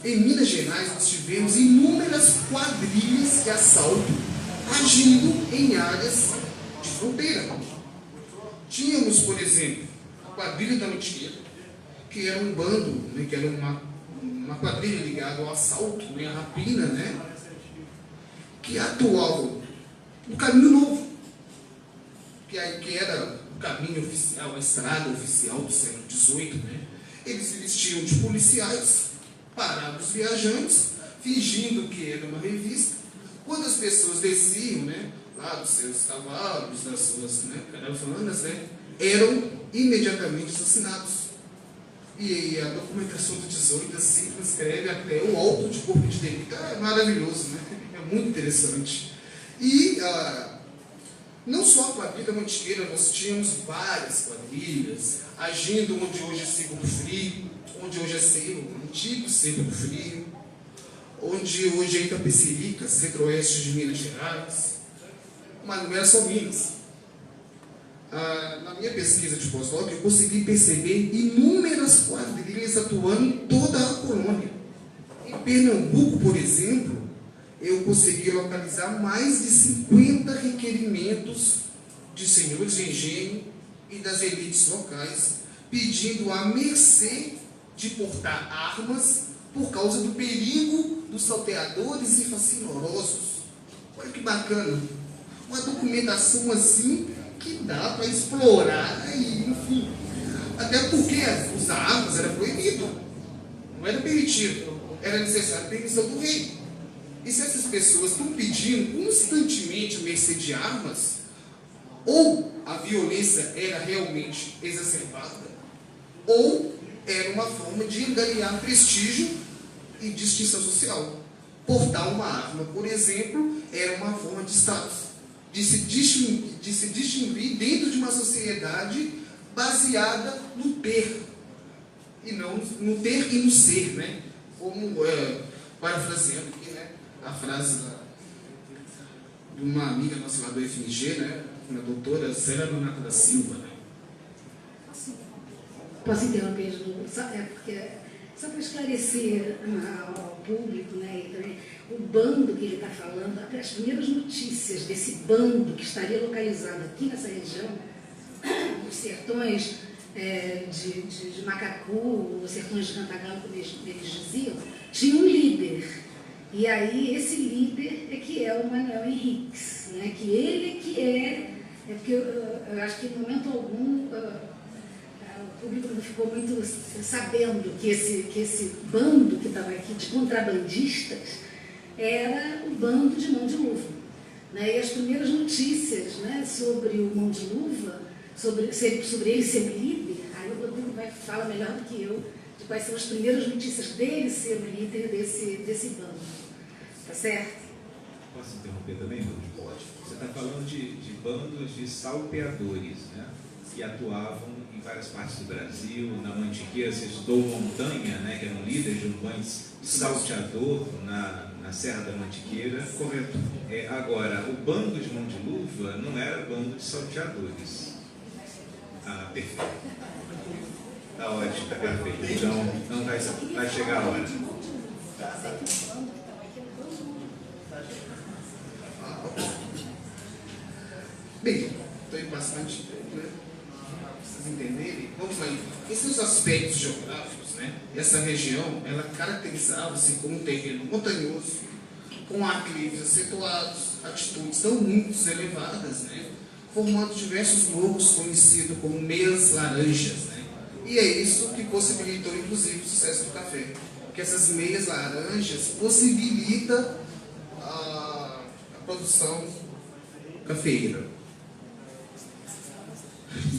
Em Minas Gerais, nós tivemos inúmeras quadrilhas de assalto agindo em áreas de fronteira. Tínhamos, por exemplo, a quadrilha da Mantiqueira, que era um bando, né, que era uma quadrilha ligada ao assalto, né, à rapina, né, que atuava no Caminho Novo, que era o caminho oficial, a estrada oficial do século XVIII. Né. Eles se vestiam de policiais, paravam os viajantes, fingindo que era uma revista. Quando as pessoas desciam, né, lá dos seus cavalos, das suas, né, caravanas, né, eram imediatamente assassinados. E a documentação do 18 assim transcreve até o auto de corpo de delito. É maravilhoso, né? É muito interessante. E não só a quadrilha Mantiqueira, nós tínhamos várias quadrilhas agindo onde hoje é Cerro do Frio, onde hoje é o antigo Cerro do Frio, onde hoje é Itapecerica, centro-oeste de Minas Gerais. Mas não era só Minas. Na minha pesquisa de pós-doc, eu consegui perceber inúmeras quadrilhas atuando em toda a colônia. Em Pernambuco, por exemplo, eu consegui localizar mais de 50 requerimentos de senhores de engenho e das elites locais, pedindo a mercê de portar armas por causa do perigo dos salteadores e facinorosos. Olha que bacana! Uma documentação assim que dá para explorar e, enfim. Até porque usar armas era proibido. Não era permitido. Era necessária a permissão do rei. E se essas pessoas estão pedindo constantemente mercê de armas, ou a violência era realmente exacerbada, ou era uma forma de angariar prestígio e distinção social. Portar uma arma, por exemplo, era uma forma de status, de se distinguir dentro de uma sociedade baseada no ter, e não no ter e no ser, né? Como, parafraseando aqui, né, a frase de uma amiga nossa lá do FMG, né, a doutora Célia Donato da Silva, né? Posso interromper de novo? Porque Só para esclarecer ao público, né, e também, o bando que ele está falando, até as primeiras notícias desse bando que estaria localizado aqui nessa região, os sertões de Macacu, os sertões de Cantagalo, como eles diziam, tinha um líder. E aí esse líder é que é o Manuel Henriques, né, que ele que porque eu acho que em momento algum o público não ficou muito sabendo que esse bando que estava aqui de contrabandistas era o bando de Mão de Luva. Né? E as primeiras notícias, né, sobre o Mão de Luva, sobre ele ser um líder, aí o Rodrigo fala melhor do que eu de quais são as primeiras notícias dele ser o líder desse bando. Tá certo? Posso interromper também, Bruno? Pode. Você está falando de bandos de salteadores, né? Que atuavam em várias partes do Brasil. Na Mantiqueira, você estudou Montanha, né? Que era um líder de um bando salteador na Serra da Mantiqueira. Correto. Agora, o bando de Mão de Luva não era bando de salteadores. Ah, perfeito. Está ótimo, está perfeito. Então, não vai chegar a hora. Bem, estou bastante tempo, né? Para vocês entenderem. Vamos lá, então. Esses aspectos geográficos, né? Essa região, ela caracterizava-se como um terreno montanhoso, com aclives acentuados, altitudes tão muito elevadas, né? Formando diversos morros conhecidos como meias laranjas, né? E é isso que possibilitou, inclusive, o sucesso do café. Porque essas meias laranjas possibilitam a produção cafeeira.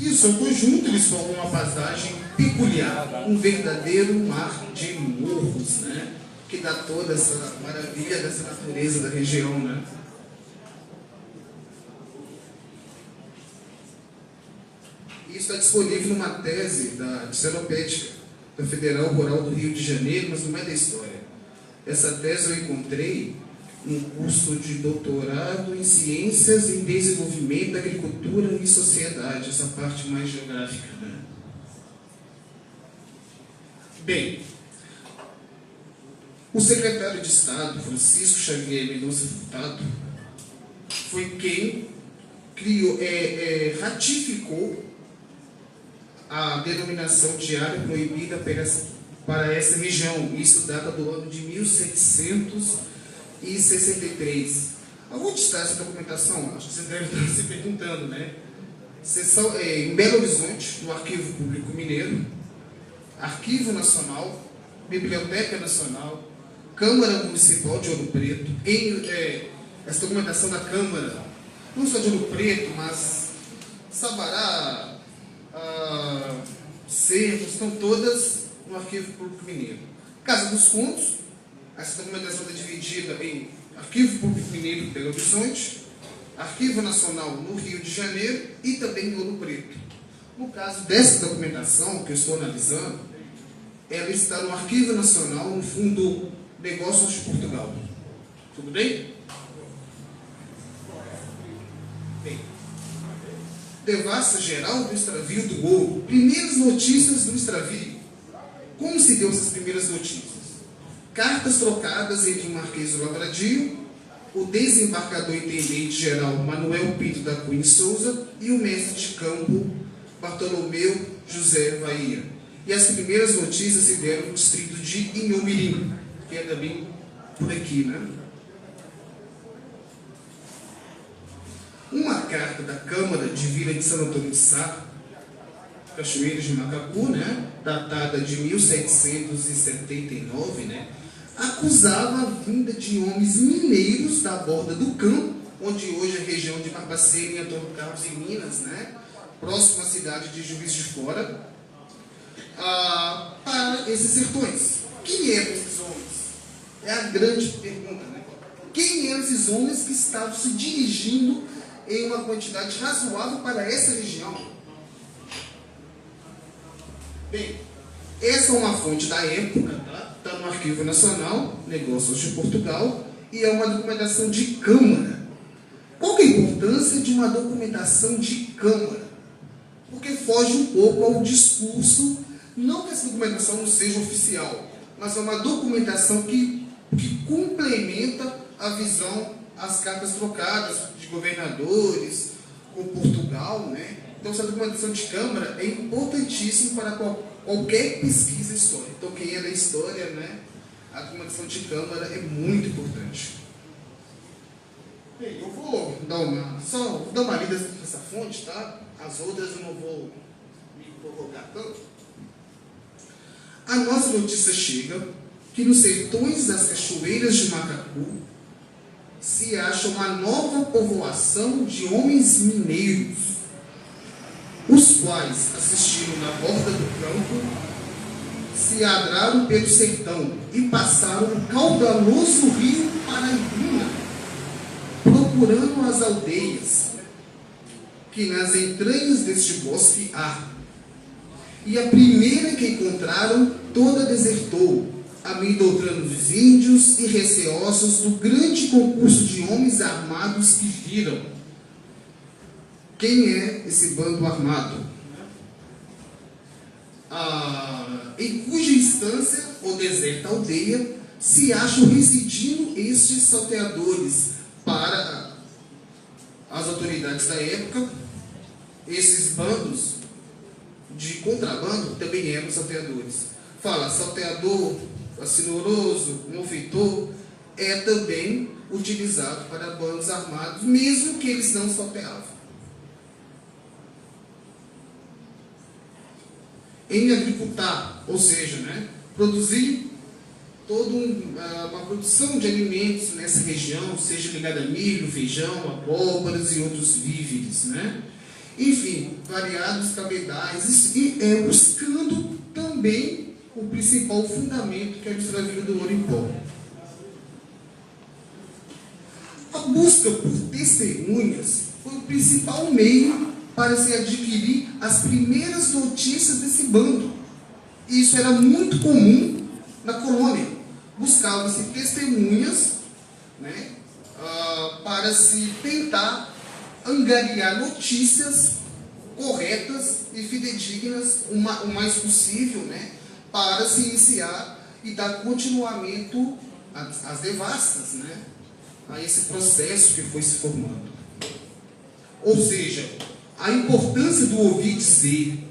Isso, em conjunto, eles formam uma paisagem peculiar, um verdadeiro mar de morros, né? Que dá toda essa maravilha dessa natureza da região, né? Isso está disponível numa tese da Enciclopédica da Federal Rural do Rio de Janeiro, mas não é da história. Essa tese eu encontrei um curso de doutorado em Ciências em Desenvolvimento da Agricultura e Sociedade, essa parte mais geográfica, né? Bem, o secretário de Estado, Francisco Xavier Mendonça Furtado, foi quem ratificou a denominação de área proibida para essa região. Isso data do ano de 1763. Aonde está essa documentação? Acho que vocês devem estar se perguntando, né? Seção, em Belo Horizonte, no Arquivo Público Mineiro, Arquivo Nacional, Biblioteca Nacional, Câmara Municipal de Ouro Preto. Essa documentação da Câmara, não só de Ouro Preto, mas Sabará, Cerros, estão todas no Arquivo Público Mineiro. Casa dos Contos, essa documentação está dividida em Arquivo Público Mineiro de Belo Horizonte, Arquivo Nacional no Rio de Janeiro e também em Ouro Preto. No caso dessa documentação que eu estou analisando, ela está no Arquivo Nacional, no Fundo Negócios de Portugal. Tudo bem? Bem. Devassa geral do extravio do ouro. Primeiras notícias do extravio. Como se deu essas primeiras notícias? Cartas trocadas entre o Marquês do Lavradio, o desembargador intendente geral Manuel Pinto da Cunha Souza e o mestre de campo Bartolomeu José Bahia. E as primeiras notícias se deram no distrito de Inhomirim, que é também por aqui, né? Uma carta da Câmara de Vila de Santo Antônio de Sá, Cachoeiras de Macacu, né, datada de 1779, né, acusava a vinda de homens mineiros da borda do Campo, onde hoje é a região de Barbacena, em Antônio Carlos, em Minas, né, próxima à cidade de Juiz de Fora, para esses sertões. Quem eram esses homens? É a grande pergunta, né? Quem eram esses homens que estavam se dirigindo em uma quantidade razoável para essa região? Bem, essa é uma fonte da época, tá? Está no Arquivo Nacional, Negócios de Portugal, e é uma documentação de Câmara. Qual que é a importância de uma documentação de Câmara? Porque foge um pouco ao discurso, não que essa documentação não seja oficial, mas é uma documentação que complementa a visão, as cartas trocadas de governadores com Portugal, né? Então, essa documentação de Câmara é importantíssima para qualquer pesquisa histórica. Então, quem é da história, né? A documentação de Câmara é muito importante. Bem, eu vou dar uma lida nessa fonte, tá? As outras eu não vou me prorrogar tanto. A nossa notícia chega que nos sertões das cachoeiras de Macacu se acha uma nova povoação de homens mineiros, os quais assistiram na borda do campo, se adraram pelo sertão e passaram o caudaloso rio Paraibuna, procurando as aldeias que nas entranhas deste bosque há. E a primeira que encontraram, toda desertou, amedrontando os índios e receosos do grande concurso de homens armados que viram. Quem é esse bando armado? Em cuja instância, ou deserta aldeia, se acham residindo estes salteadores. Para as autoridades da época, esses bandos de contrabando também eram salteadores. Fala, salteador, assinoroso, malfeitor, é também utilizado para bandos armados, mesmo que eles não salteavam. Em agricultar, ou seja, né, produzir toda uma produção de alimentos nessa região, seja ligada a milho, feijão, abóboras e outros víveres, né? Enfim, variados cabedais, e buscando também o principal fundamento, que é o extravio do ouro em pó. A busca por testemunhas foi o principal meio para se adquirir as primeiras notícias desse bando. E isso era muito comum na colônia. Buscavam-se testemunhas, né, para se tentar angariar notícias corretas e fidedignas o mais possível, né, para se iniciar e dar continuamento às devassas, né, a esse processo que foi se formando. Ou seja, a importância do ouvir dizer,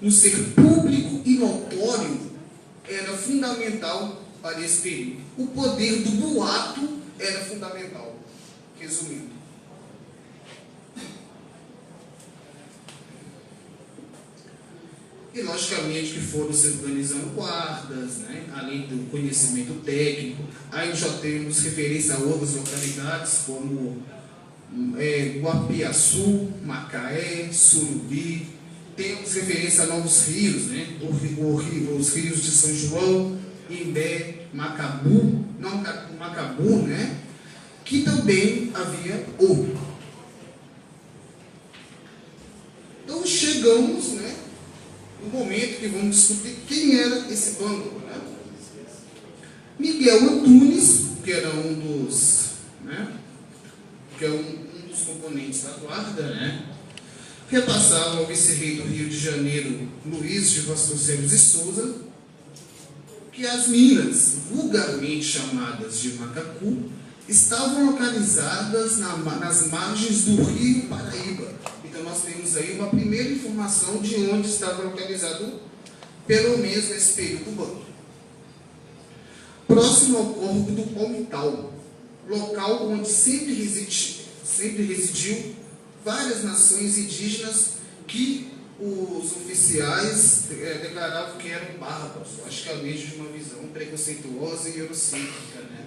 no ser público e notório, era fundamental para esse período. O poder do boato era fundamental. Resumindo. E, logicamente, que foram se organizando guardas, né? Além do conhecimento técnico. Aí já temos referência a outras localidades, como Guapiaçu, Macaé, Surubi. Temos referência a novos rios, né? Os rios de São João, Imbé, Macabu, né? Que também havia ouro. Então chegamos, né, no momento que vamos descobrir quem era esse bando, né? Miguel Antunes, que era um dos componentes da guarda, né? Repassava ao vice-rei do Rio de Janeiro, Luiz de Vasconcelos e Souza, que as minas, vulgarmente chamadas de Macacu, estavam localizadas nas margens do rio Paraíba. Então nós temos aí uma primeira informação de onde estava localizado, pelo menos nesse período, o bando. Próximo ao Córrego do Palmital, local onde sempre residiu várias nações indígenas que os oficiais declaravam que eram bárbaros, logicamente de uma visão preconceituosa e eurocêntrica, né?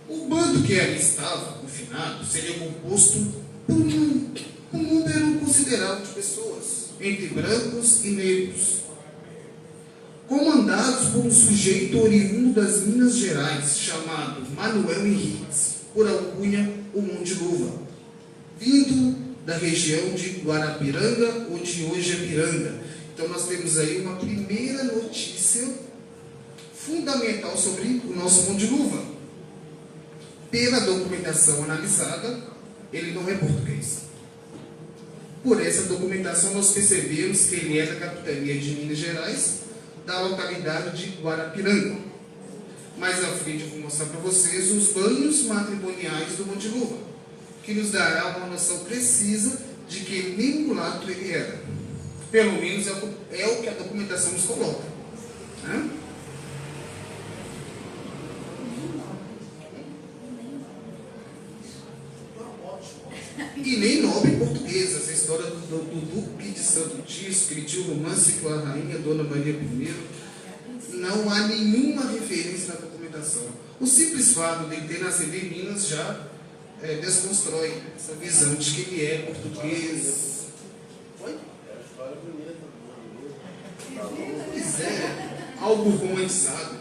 O bando que ali estava confinado seria composto por um número considerável de pessoas, entre brancos e negros, comandados por um sujeito oriundo das Minas Gerais, chamado Manuel Henriques, por alcunha o Mão de Luva, vindo da região de Guarapiranga, onde hoje é Piranga. Então nós temos aí uma primeira notícia fundamental sobre o nosso Mão de Luva. Pela documentação analisada, ele não é português. Por essa documentação nós percebemos que ele é da capitania de Minas Gerais, da localidade de Guarapiranga. Mais à frente eu vou mostrar para vocês os banhos matrimoniais do Monte Luva, que nos dará uma noção precisa de que nem mulato ele era. Pelo menos é o que a documentação nos coloca. Né? E nem nobre portuguesa. Essa história do Duque de Santo Tirso, que ele tinha um romance com a rainha Dona Maria I, não há nenhuma referência na documentação. O simples fato de ele ter nascido em Minas já desconstrói essa visão de que ele é português. Oi? Pois é, algo romantizado.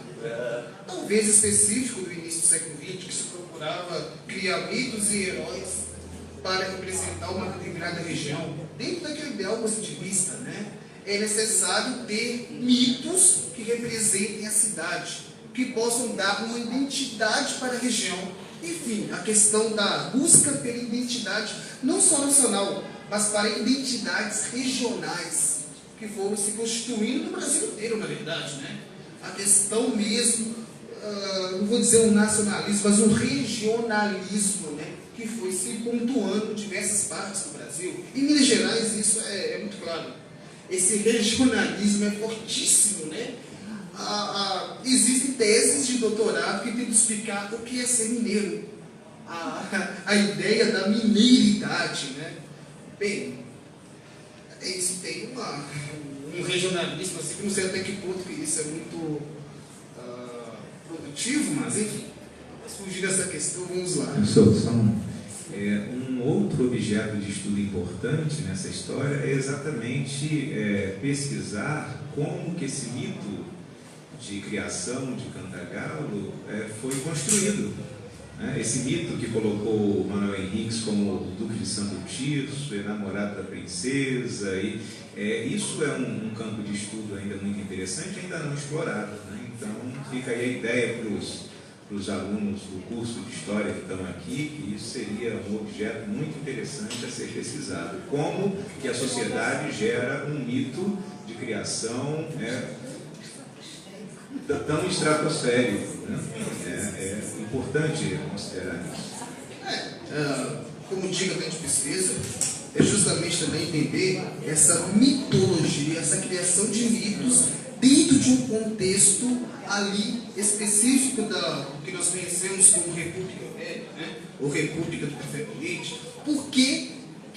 Talvez específico do início do século XX, que se procurava criar mitos e heróis para representar uma determinada região. Dentro daquele ideal positivista, né, é necessário ter mitos que representem a cidade, que possam dar uma identidade para a região. Enfim, a questão da busca pela identidade, não só nacional, mas para identidades regionais, que foram se constituindo no Brasil inteiro, na verdade. Né? A questão mesmo, não vou dizer um nacionalismo, mas um regionalismo, né? Que foi se pontuando em diversas partes do Brasil. Em Minas Gerais isso é muito claro. Esse regionalismo é fortíssimo, né? Existem teses de doutorado que tentam explicar o que é ser mineiro. A ideia da mineiridade, né? Bem, isso tem um regionalismo, assim, que não sei até que ponto que isso é muito produtivo, mas enfim. Fugir dessa questão, vamos lá. Um outro objeto de estudo importante nessa história é exatamente pesquisar como que esse mito de criação de Cantagalo foi construído. Né? Esse mito que colocou Manuel Henriques como o Duque de Santo Tirso, namorado da princesa, isso é um campo de estudo ainda muito interessante, ainda não explorado. Né? Então fica aí a ideia para os alunos do curso de História que estão aqui, que isso seria um objeto muito interessante a ser pesquisado. Como que a sociedade gera um mito de criação tão estratosférico. Né? É importante considerar isso. Como dica da pesquisa, é justamente também entender essa mitologia, essa criação de mitos dentro de um contexto ali específico do que nós conhecemos como República Velha, né? Ou República do Café com Leite. Por que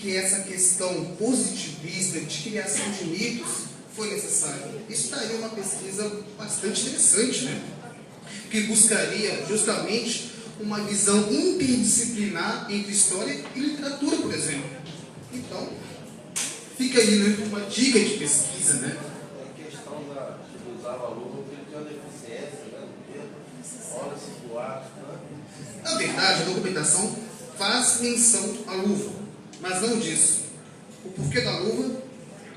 essa questão positivista de criação de mitos foi necessária? Isso daria uma pesquisa bastante interessante, né? Que buscaria justamente uma visão interdisciplinar entre história e literatura, por exemplo. Então, fica aí, né, uma dica de pesquisa, né? A questão de usar valor, porque ele tem uma deficiência, né? Olha esse boato, né? Na verdade, a documentação faz menção à luva, mas não diz. O porquê da luva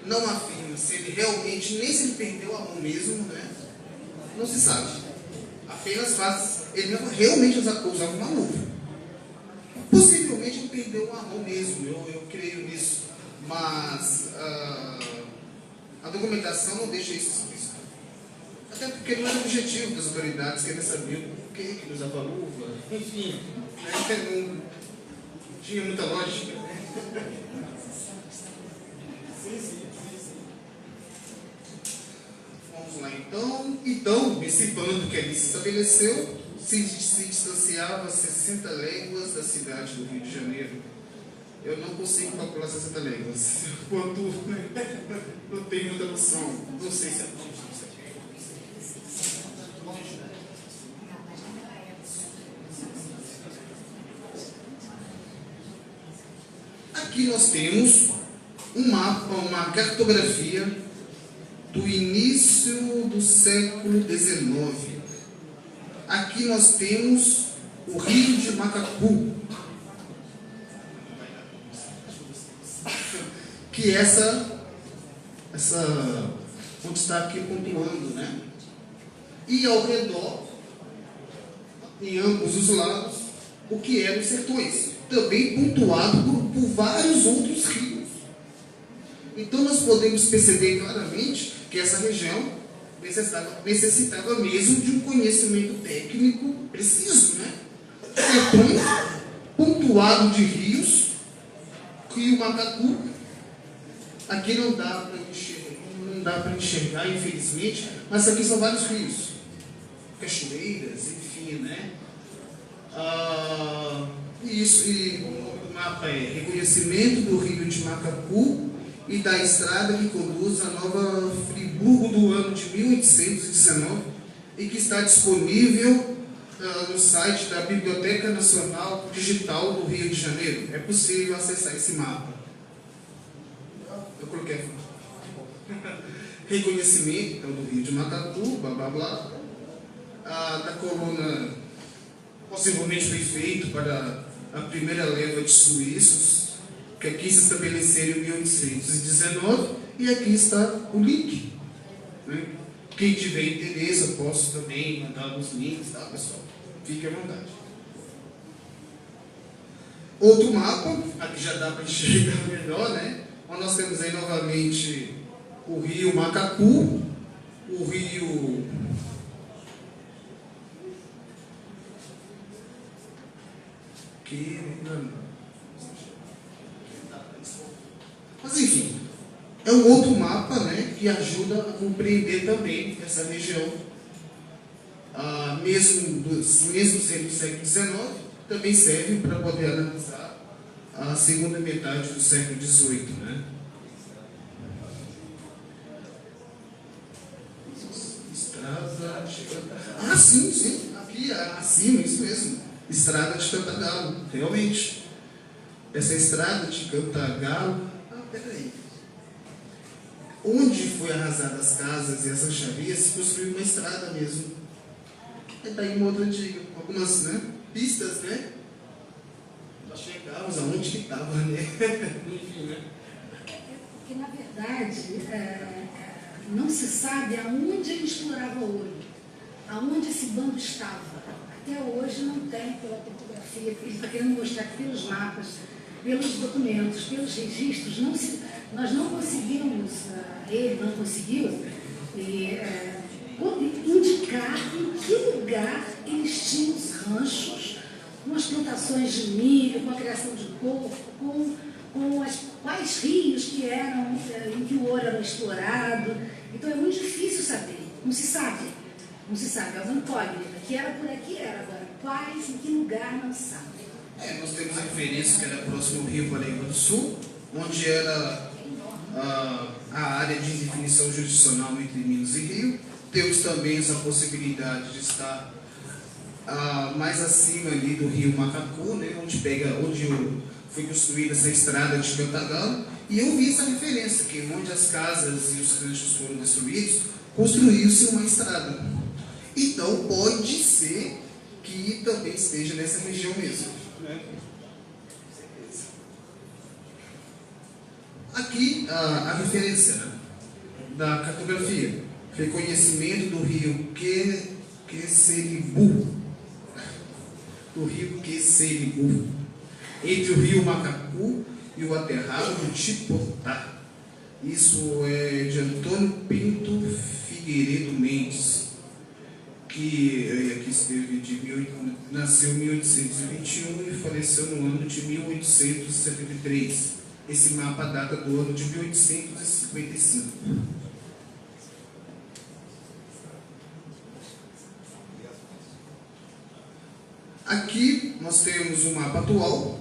não afirma se ele realmente, nem se ele perdeu a mão mesmo, né? Não se sabe. Apenas faz, ele realmente usava uma luva. Possivelmente ele perdeu a mão mesmo, eu creio nisso. Mas a documentação não deixa isso explícito. Até porque não era o objetivo das autoridades querer saber o que ele usava luva. Enfim, não tinha muita lógica. Vamos lá então, esse bando que ali se estabeleceu se distanciava 60 léguas da cidade do Rio de Janeiro. Eu não consigo calcular 60 léguas. Quanto, não tenho muita noção. Não sei se é longe. Aqui nós temos um mapa, uma cartografia do início do século XIX. Aqui nós temos o Rio de Macacu, que essa onde está aqui pontuando, né? E ao redor, em ambos os lados, o que eram os sertões, também pontuado por vários outros rios. Então nós podemos perceber claramente que essa região necessitava mesmo de um conhecimento técnico preciso, né? Sertões pontuado de rios, Rio Macacu, aqui não dá para enxergar, infelizmente, mas aqui são vários rios, cachoeiras, enfim, né? E o mapa é reconhecimento do rio de Macacu e da estrada que conduz a Nova Friburgo do ano de 1819 e que está disponível no site da Biblioteca Nacional Digital do Rio de Janeiro. É possível acessar esse mapa. Eu coloquei reconhecimento então, do Rio de Macacu, blá blá blá, da coluna possivelmente foi feito para a primeira leva de suíços que aqui se estabeleceram em 1819, e aqui está o link, né? Quem tiver interesse, eu posso também mandar alguns links, tá, pessoal? Fique à vontade. Outro mapa, aqui já dá para enxergar melhor, né? Onde nós temos aí novamente o rio Macacu, o rio Mas enfim, é um outro mapa, né, que ajuda a compreender também essa região, mesmo sendo do século XIX, também serve para poder analisar a segunda metade do século XVIII, né? Sim, aqui acima, isso mesmo, Estrada de Cantagalo, realmente. Essa estrada de Cantagalo, peraí. Onde foi arrasadas as casas e as rancharias, se construiu uma estrada mesmo. É daí uma outra dica, algumas, né, pistas, né? Nós chegávamos aonde que estava, né? Enfim, né? Porque, na verdade, não se sabe aonde ele explorava ouro, aonde esse bando estava. Até hoje não tem, pela topografia, ele está querendo mostrar que pelos mapas, pelos documentos, pelos registros, nós não conseguimos, ele não conseguiu, indicar em que lugar eles tinham os ranchos, com as plantações de milho, com a criação de porco, com quais rios que eram, em que o ouro era explorado. Então é muito difícil saber, não se sabe, é uma incógnita, que era por aqui, era agora, quais, em que lugar, não se sabe. Nós temos a referência que era próximo ao Rio Paraíba do Sul, onde era a área de definição jurisdicional entre Minas e Rio. Temos também essa possibilidade de estar mais acima ali do rio Macacu, né, onde foi construída essa estrada de Cantagalo, e eu vi essa referência, que onde as casas e os ranchos foram destruídos, construiu-se uma estrada. Então pode ser que também esteja nessa região mesmo, né? Aqui a referência, né, da cartografia, reconhecimento do rio Queceribu, entre o rio Macacu e o aterrado do Tipotá. Isso é de Antônio Pinto Figueiredo Mendes, que aqui nasceu em 1821 e faleceu no ano de 1873. Esse mapa data do ano de 1855. Aqui nós temos o mapa atual,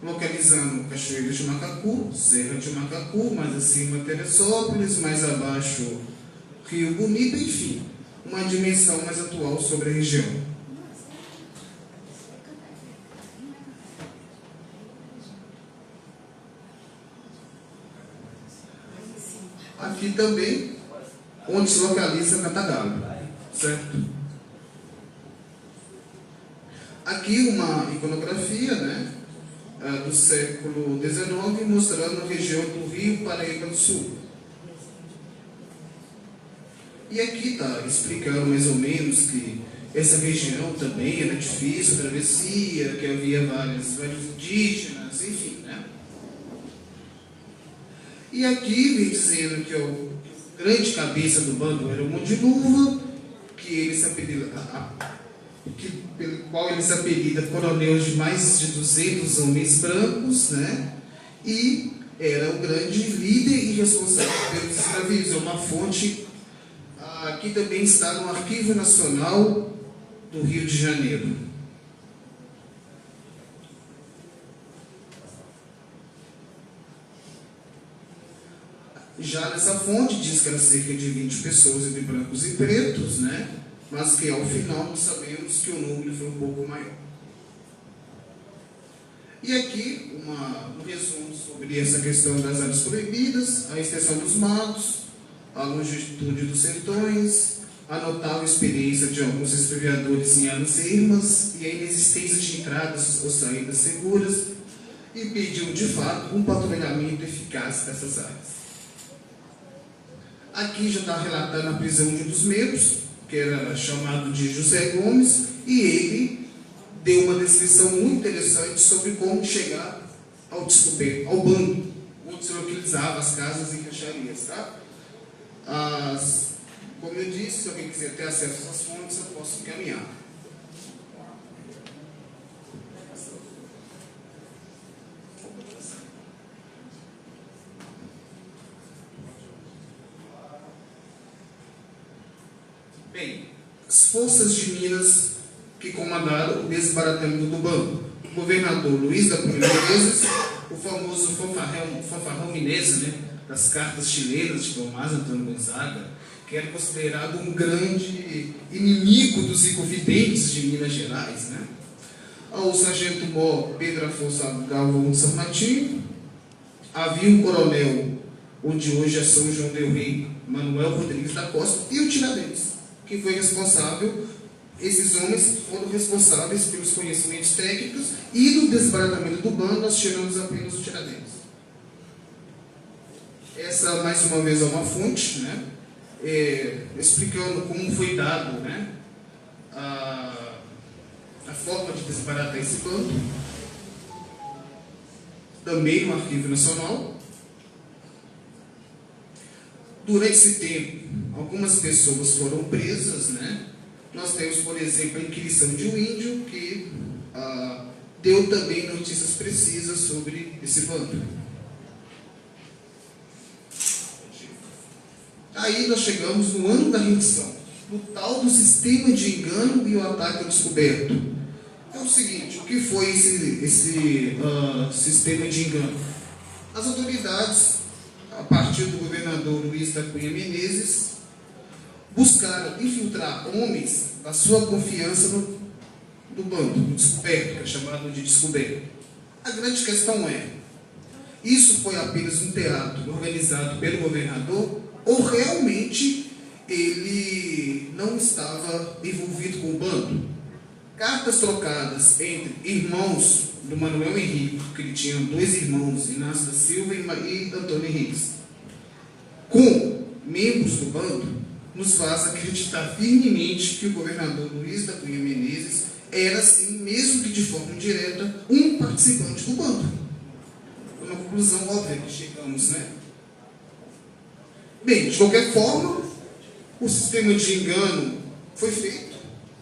localizando Cachoeiras de Macacu, Serra de Macacu, mais acima Teresópolis, mais abaixo Rio Bonito, enfim, uma dimensão mais atual sobre a região. Aqui também, onde se localiza Cantagalo, certo? Aqui uma iconografia, né, do século XIX, mostrando a região do Rio Paraíba do Sul. E aqui está explicando mais ou menos que essa região também era difícil, travessia, que havia vários indígenas, enfim, né? E aqui vem dizendo que grande cabeça do bando era o Mão de Luva, pelo qual eles apelidam coronel de mais de 200 homens brancos, né? E era o grande líder e responsável pelos escravios. É uma fonte que também está no Arquivo Nacional do Rio de Janeiro. Já nessa fonte diz que era cerca de 20 pessoas entre brancos e pretos, né? Mas que ao final nós sabemos que o número foi um pouco maior. E aqui um resumo sobre essa questão das áreas proibidas, a extensão dos matos, a longitude dos sertões, a notável experiência de alguns historiadores em áreas ermas e a inexistência de entradas ou saídas seguras, e pediu de fato um patrulhamento eficaz dessas áreas. Aqui já está relatando a prisão de um dos membros, que era chamado de José Gomes, e ele deu uma descrição muito interessante sobre como chegar ao bando, onde se localizava as casas e caixarias. Tá? Como eu disse, se alguém quiser ter acesso a essas fontes, eu posso encaminhar. Bem, as forças de Minas que comandaram o desbaratamento do bando. O governador Luiz da Cunha Menezes, o famoso fanfarrão Menezes, né, das cartas chilenas de Tomás Antônio Gonzaga, que era considerado um grande inimigo dos inconfidentes de Minas Gerais, né? Ao sargento-mor Pedro Afonso Galvão de São Martinho, havia um coronel, onde hoje é São João del Rei, Manuel Rodrigues da Costa, e o Tiradentes, que foi responsável. Esses homens foram responsáveis pelos conhecimentos técnicos e do desbaratamento do bando. Nós tiramos apenas o Tiradentes. Essa, mais uma vez, é uma fonte, né? Explicando como foi dado, né, a forma de desbaratar esse bando. Também no Arquivo Nacional. Durante esse tempo, algumas pessoas foram presas, né? Nós temos, por exemplo, a inquisição de um índio, que deu também notícias precisas sobre esse bando. Aí nós chegamos no ano da rendição, no tal do sistema de engano e o ataque ao descoberto. É o seguinte, o que foi esse sistema de engano? As autoridades, a partir do governador Luiz da Cunha Menezes, buscaram infiltrar homens da sua confiança no bando, no descoberto, que é chamado de descoberto. A grande questão é, isso foi apenas um teatro organizado pelo governador, ou realmente ele não estava envolvido com o bando? Cartas trocadas entre irmãos do Manuel Henrique, que ele tinha 2 irmãos, Inácio da Silva e Antônio Henriques, com membros do bando, nos faz acreditar firmemente que o governador Luiz da Cunha Menezes era, assim, mesmo que de forma indireta, um participante do bando. É uma conclusão óbvia que chegamos, né? Bem, de qualquer forma, o sistema de engano foi feito.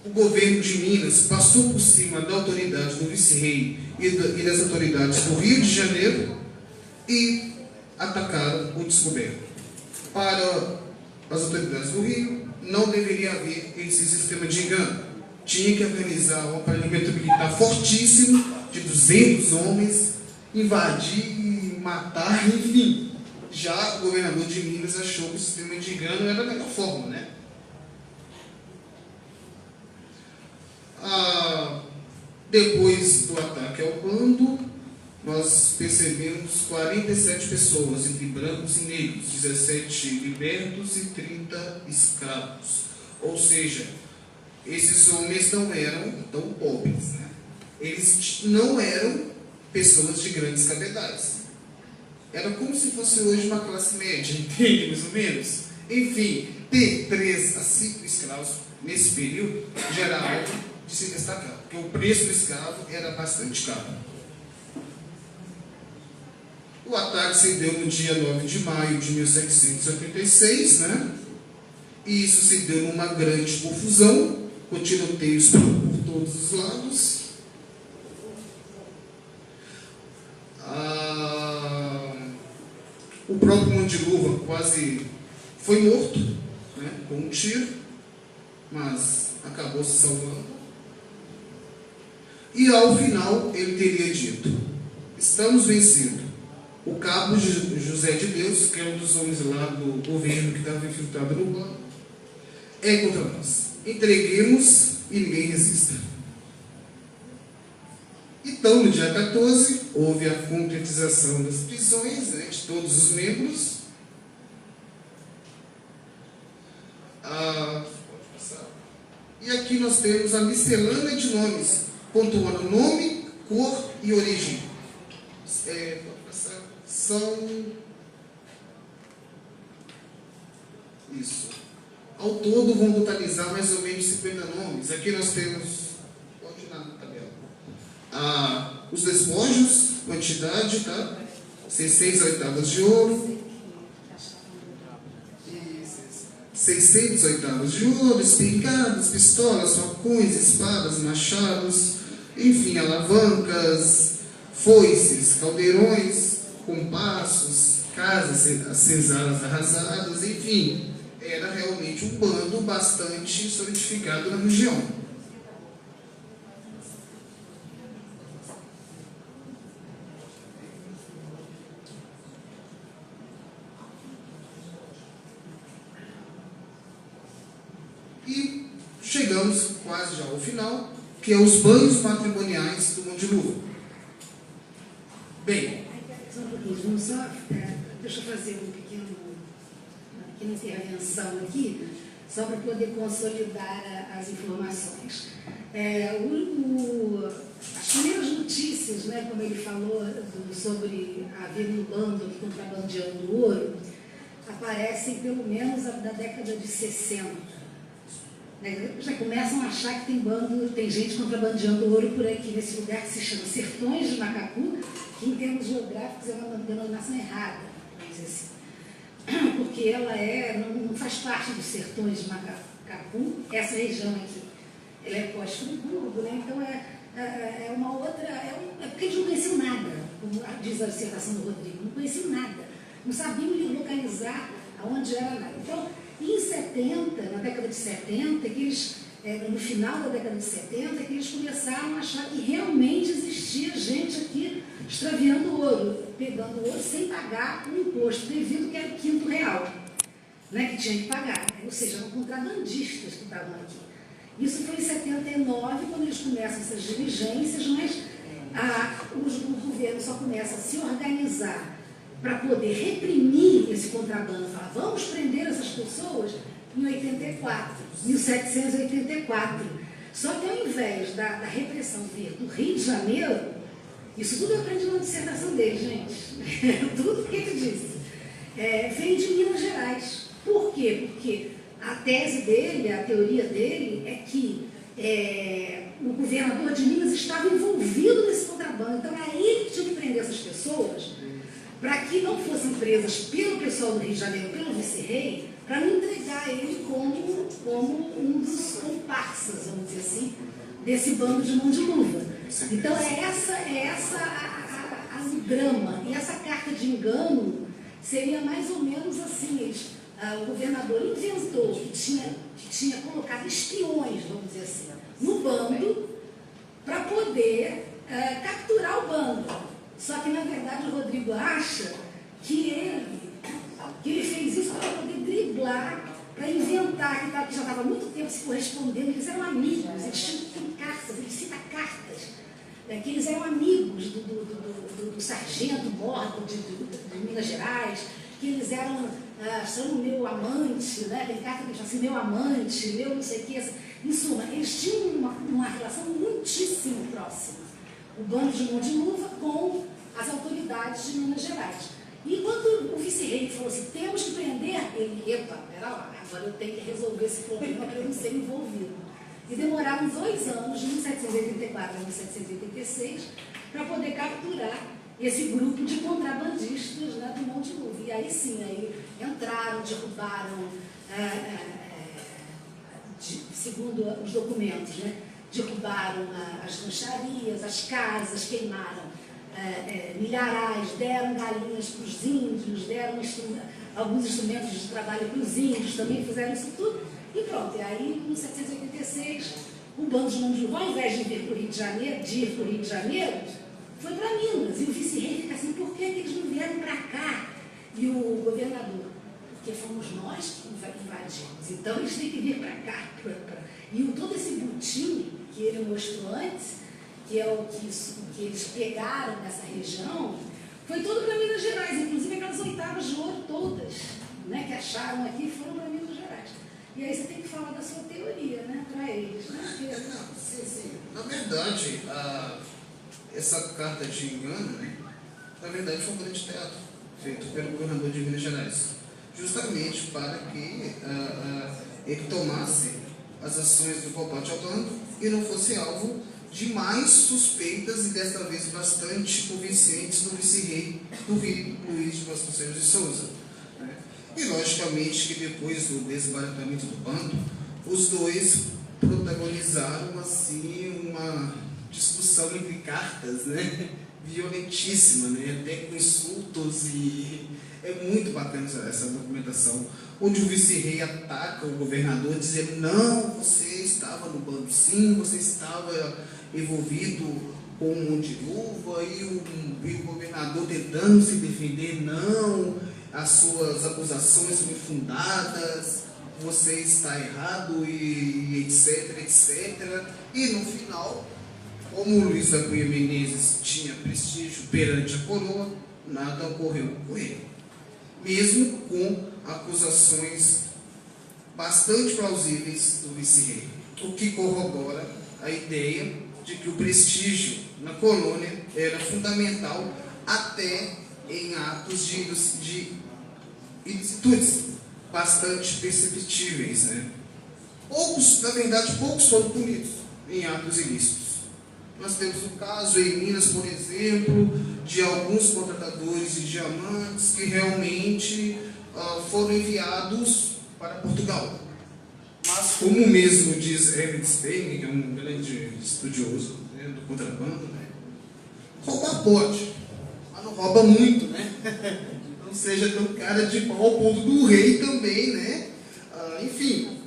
O governo de Minas passou por cima da autoridade do vice-rei e das autoridades do Rio de Janeiro e atacaram o descoberto. Para as autoridades do Rio, não deveria haver esse sistema de engano. Tinha que organizar um aparelhamento militar fortíssimo, de 200 homens, invadir, matar, enfim. Já o governador de Minas achou que o sistema de engano era a melhor forma, né? Depois do ataque ao bando, nós percebemos 47 pessoas, entre brancos e negros, 17 libertos e 30 escravos. Ou seja, esses homens não eram tão pobres, né? Eles não eram pessoas de grandes cabedais. Era como se fosse hoje uma classe média, entende, mais ou menos? Enfim, ter 3 a 5 escravos nesse período já era algo de se destacar, porque o preço do escravo era bastante caro. O ataque se deu no dia 9 de maio de 1786, né? E isso se deu numa grande confusão, com tiroteios por todos os lados. O próprio Mão de Luva quase foi morto, né, com um tiro, mas acabou se salvando. E ao final ele teria dito: estamos vencidos. O cabo José de Deus, que é um dos homens lá do governo que estava infiltrado no banco, é contra nós. Entreguemos e ninguém resista. Então, no dia 14, houve a concretização das prisões, né, de todos os membros. Pode passar. E aqui nós temos a miscelânea de nomes, pontuando nome, cor e origem. Pode passar. Isso. Ao todo vão totalizar mais ou menos 50 nomes. Aqui nós temos, pode ir na tabela, os despojos, quantidade, tá? 600 oitavas de ouro, 600 oitavas de ouro, espingardas, pistolas, facões, espadas, machados, enfim, alavancas, foices, caldeirões, compassos, casas, senzalas arrasadas, enfim, era realmente um bando bastante solidificado na região. E chegamos quase já ao final, que é os banhos matrimoniais do Mão de Luva. Bem, só um pouquinho, deixa eu fazer uma pequena intervenção aqui, só para poder consolidar as informações. As primeiras notícias, né, como ele falou sobre haver um bando aqui contrabandeando ouro, aparecem pelo menos da década de 60. Já começam a achar que tem gente contrabandeando ouro por aqui, nesse lugar que se chama Sertões de Macacu, que em termos geográficos é uma denominação errada, vamos dizer assim, porque ela não faz parte dos Sertões de Macacu, essa região aqui. Ela é pós-Friburgo, né? Então é uma outra, é porque eles não conheciam nada, como diz a dissertação do Rodrigo, não conheciam nada, não sabiam localizar aonde era nada. Então, em 70, na década de 70, que eles, no final da década de 70, que eles começaram a achar que realmente existia gente aqui extraviando ouro, pegando ouro sem pagar o imposto devido, que era o quinto real, né, que tinha que pagar. Ou seja, eram contrabandistas que estavam aqui. Isso foi em 79, quando eles começam essas diligências, mas o governo só começa a se organizar para poder reprimir esse contrabando, falar, vamos prender essas pessoas, em 1784. Só que ao invés da repressão vir do Rio de Janeiro, isso tudo eu aprendi na dissertação dele, gente, tudo que ele disse, vem de Minas Gerais. Por quê? Porque a tese dele, a teoria dele, é que o governador de Minas estava envolvido nesse contrabando, então era ele que tinha que prender essas pessoas, para que não fossem presas pelo pessoal do Rio de Janeiro, pelo vice-rei, para não entregar ele como um dos comparsas, vamos dizer assim, desse bando de Mão de Luva. Então o drama. E essa carta de engano seria mais ou menos assim, o governador inventou que tinha colocado espiões, vamos dizer assim, no bando, para poder capturar o bando. Só que, na verdade, o Rodrigo acha que ele fez isso para poder driblar, para inventar, que já estava há muito tempo se correspondendo. Eles eram amigos, eles tinham cartas, ele cita cartas, que eles eram amigos do sargento Bordo de Minas Gerais, que eles são meu amante, né? Tem carta que diz assim, meu amante, meu não sei o que. Em suma, eles tinham uma relação muitíssimo próxima. O bando de Mão de Luva com as autoridades de Minas Gerais. E quando o vice-rei falou assim, temos que prender, ele, epa, pera lá, agora eu tenho que resolver esse problema para eu não ser envolvido. E demoraram 2 anos, de 1784 a 1786, para poder capturar esse grupo de contrabandistas, né, do Monte Luva. E aí sim, aí entraram, derrubaram, segundo os documentos, né, derrubaram as rancharias, as casas, queimaram milharais, deram galinhas para os índios, deram alguns instrumentos de trabalho para os índios, também fizeram isso tudo, e pronto. E aí, em 1786, o bando de Mão de Luva, ao invés de ir para o Rio de Janeiro, foi para Minas. E o vice-rei fica assim, por que eles não vieram para cá? E o governador, porque fomos nós que invadimos, então eles têm que vir para cá. E todo esse butim que ele mostrou antes, que é o que eles pegaram nessa região, foi todo para Minas Gerais, inclusive aquelas 8º de ouro todas, né, que acharam aqui, foram para Minas Gerais. E aí você tem que falar da sua teoria, né, para eles. Né? Sim. Na verdade, essa carta de engano, né, na verdade foi um grande teatro feito pelo governador de Minas Gerais, justamente para que ele tomasse as ações do combate ao bando e não fosse alvo de mais suspeitas e desta vez bastante convincentes do vice-rei do Rio, Luís de Vasconcelos de Souza. Né? E logicamente que depois do desbaratamento do bando, os dois protagonizaram assim uma discussão entre cartas, né? Violentíssima, né? Até com insultos, e é muito bacana essa documentação, onde o vice-rei ataca o governador dizendo: não, você estava no bando sim, você estava envolvido com um monte de luva, e o governador tentando se defender: não, as suas acusações são infundadas, você está errado, e etc, etc. E no final, como o Luiz da Cunha Menezes tinha prestígio perante a coroa, nada ocorreu com ele, mesmo com acusações bastante plausíveis do vice-rei, o que corrobora a ideia de que o prestígio na colônia era fundamental até em atos de ilicitudes bastante perceptíveis, né? Na verdade, poucos foram punidos em atos ilícitos. Nós temos o caso em Minas, por exemplo, de alguns contratadores de diamantes que realmente foram enviados para Portugal. Mas, como mesmo diz Herbert Spencer, que é um grande estudioso, né, do contrabando, né, roubar pode, mas não rouba muito, né? Não seja tão cara de pau ao ponto do rei também, né? Enfim,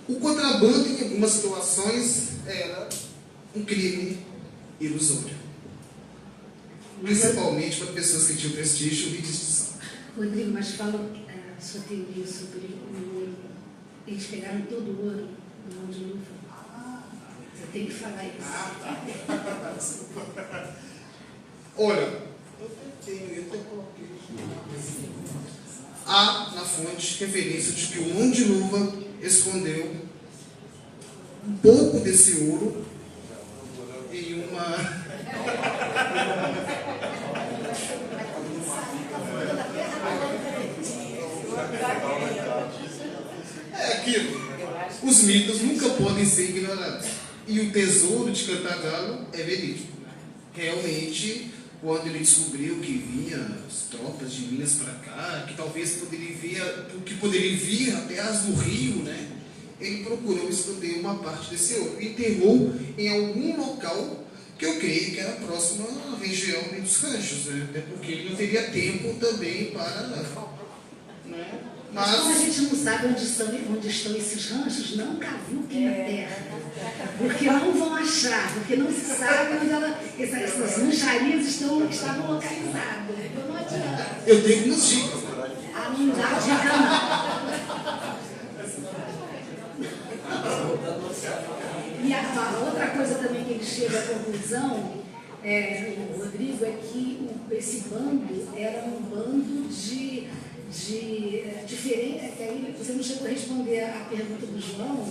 o contrabando em algumas situações era um crime ilusório, principalmente para pessoas que tinham prestígio e distinção. Rodrigo, mas fala a sua teoria sobre o ouro. Eles pegaram todo o ouro do Mão de Luva. Você tem que falar isso. Olha, eu até coloquei. Há na fonte referência de que o Mão de Luva escondeu um pouco desse ouro em uma... É aquilo. Os mitos nunca podem ser ignorados. E o tesouro de Cantagalo é verídico. Realmente, quando ele descobriu que vinha as tropas de Minas para cá, que talvez poderia vir até as do Rio, né? Ele procurou esconder uma parte desse ouro e enterrou em algum local que eu creio que era próximo à região dos ranchos, né? Até porque ele não teria tempo também para... Né? Mas como a gente não sabe onde estão esses ranchos, não cavuquem na terra. Porque não vão achar, porque não se sabe onde essas rancharias estavam localizadas. Então não adianta. Eu tenho umas dicas. Não dá dica não. E a outra coisa também que ele chega à conclusão, o Rodrigo, é que esse bando era um bando de diferente, que aí você não chegou a responder a pergunta do João,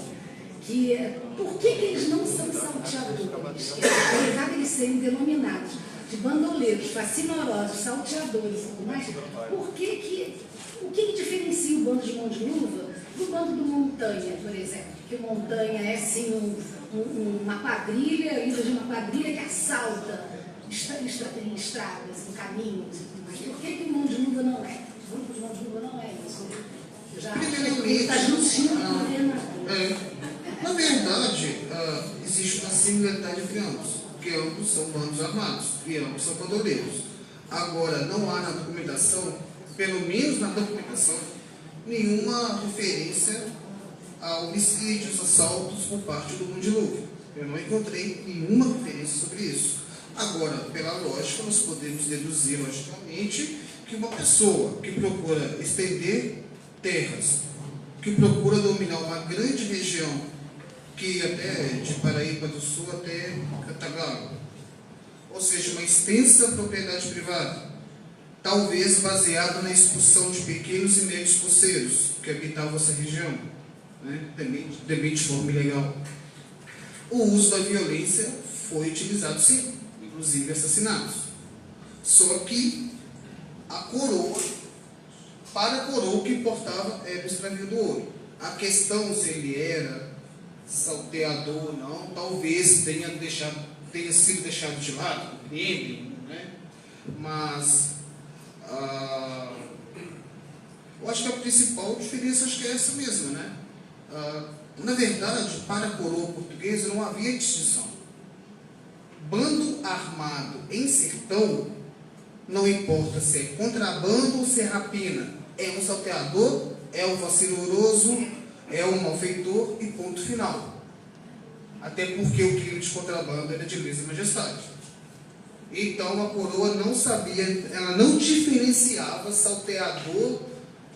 que por que eles não são salteadores? Apesar de eles serem denominados de bandoleiros, facinorosos, salteadores e tudo mais, o que diferencia o bando de Mão de Luva do bando do Montanha, por exemplo? Que o Montanha é sim uma quadrilha, líder de uma quadrilha que assalta estradas, em caminhos e tudo mais. Por que o Mão de Luva não é? O grupo de Mão de Luva não é isso. Eu já acho que ele está juntinho com o governo. Na verdade, existe uma similaridade entre ambos, que ambos são bandos armados e ambos são bandoleiros. Agora, não há na documentação, pelo menos na documentação, nenhuma referência a homicídios, assaltos por parte do Mão de Luva. Eu não encontrei nenhuma referência sobre isso. Agora, pela lógica, nós podemos deduzir logicamente que uma pessoa que procura estender terras, que procura dominar uma grande região, que até de Paraíba do Sul até Cantagalo, ou seja, uma extensa propriedade privada, talvez baseado na expulsão de pequenos e médios poceiros que habitavam essa região, né? também de forma ilegal. O uso da violência foi utilizado sim, inclusive assassinatos. Só que a coroa, para a coroa o que importava era o extravio do ouro. A questão se ele era salteador ou não, talvez tenha sido deixado de lado, compreendem, né? Mas eu acho que a principal diferença acho que é essa mesma, né? Na verdade, para a coroa portuguesa não havia distinção. Bando armado em sertão, não importa se é contrabando ou se é rapina, é um salteador, é um vaciloroso, é um malfeitor e ponto final. Até porque o crime de contrabando era de lesa majestade. Então a coroa não sabia, ela não diferenciava salteador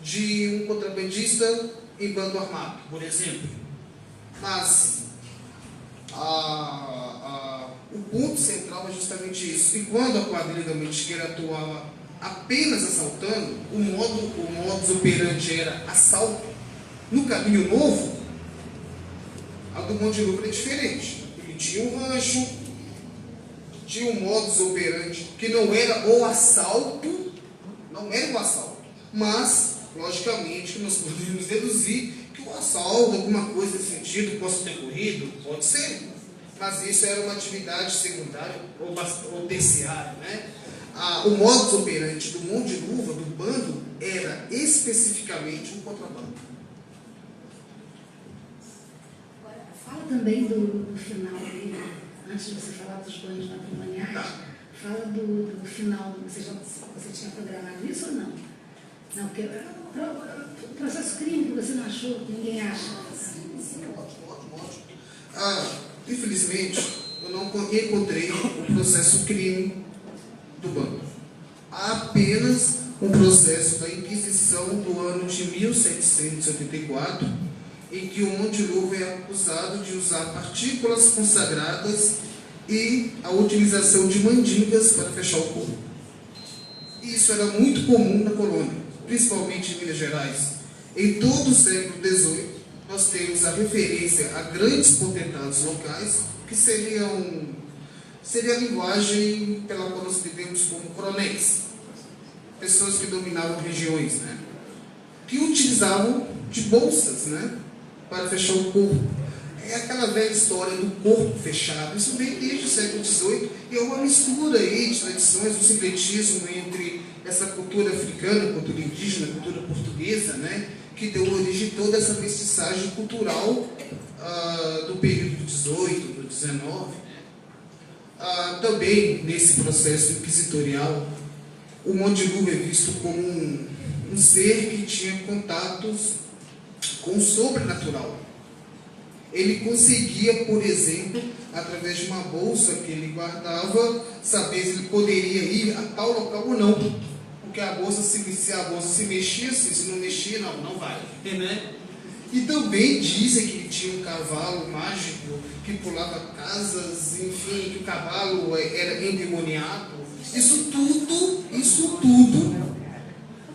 de um contrabandista em bando armado, por exemplo. Mas o ponto central é justamente isso. E quando a quadrilha da Mantiqueira atuava apenas assaltando, o modus operandi era assalto. No Caminho Novo, a do Mão de Luva era diferente. Ele tinha um rancho, tinha um modus operandi que não era o assalto, mas, logicamente, nós podemos deduzir que o assalto, alguma coisa nesse sentido, possa ter ocorrido, pode ser, mas isso era uma atividade secundária ou terciária, né? O modus operandi do Mão de Luva, do bando, era especificamente um contrabando. Fala também do final dele, antes de você falar dos banhos matrimoniais, fala do final, você tinha programado isso ou não? Não, porque o processo crime que você não achou, que ninguém acha. Ótimo. Infelizmente, eu não encontrei o processo crime do bando. Há apenas um processo da Inquisição do ano de 1784, em que o Mão de Luva é acusado de usar partículas consagradas e a utilização de mandingas para fechar o corpo. Isso era muito comum na colônia, principalmente em Minas Gerais. Em todo o século XVIII, nós temos a referência a grandes potentados locais, que seria a linguagem pela qual nós entendemos como coronéis, pessoas que dominavam regiões, né? Que utilizavam de bolsas, né? Para fechar o corpo. É aquela velha história do corpo fechado. Isso vem desde o século XVIII e é uma mistura aí de tradições, um sincretismo entre essa cultura africana, cultura indígena, cultura portuguesa, né? Que deu origem a toda essa mestiçagem cultural do período do XVIII, do XIX. Também nesse processo inquisitorial, o Mão de Luva é visto como um ser que tinha contatos com o sobrenatural. Ele conseguia, por exemplo, através de uma bolsa que ele guardava, saber se ele poderia ir a tal local ou não. Porque a bolsa, se a bolsa se mexia, se não mexia, não vai. Né? E também dizem que ele tinha um cavalo mágico que pulava casas, enfim, que o cavalo era endemoniado. Isso tudo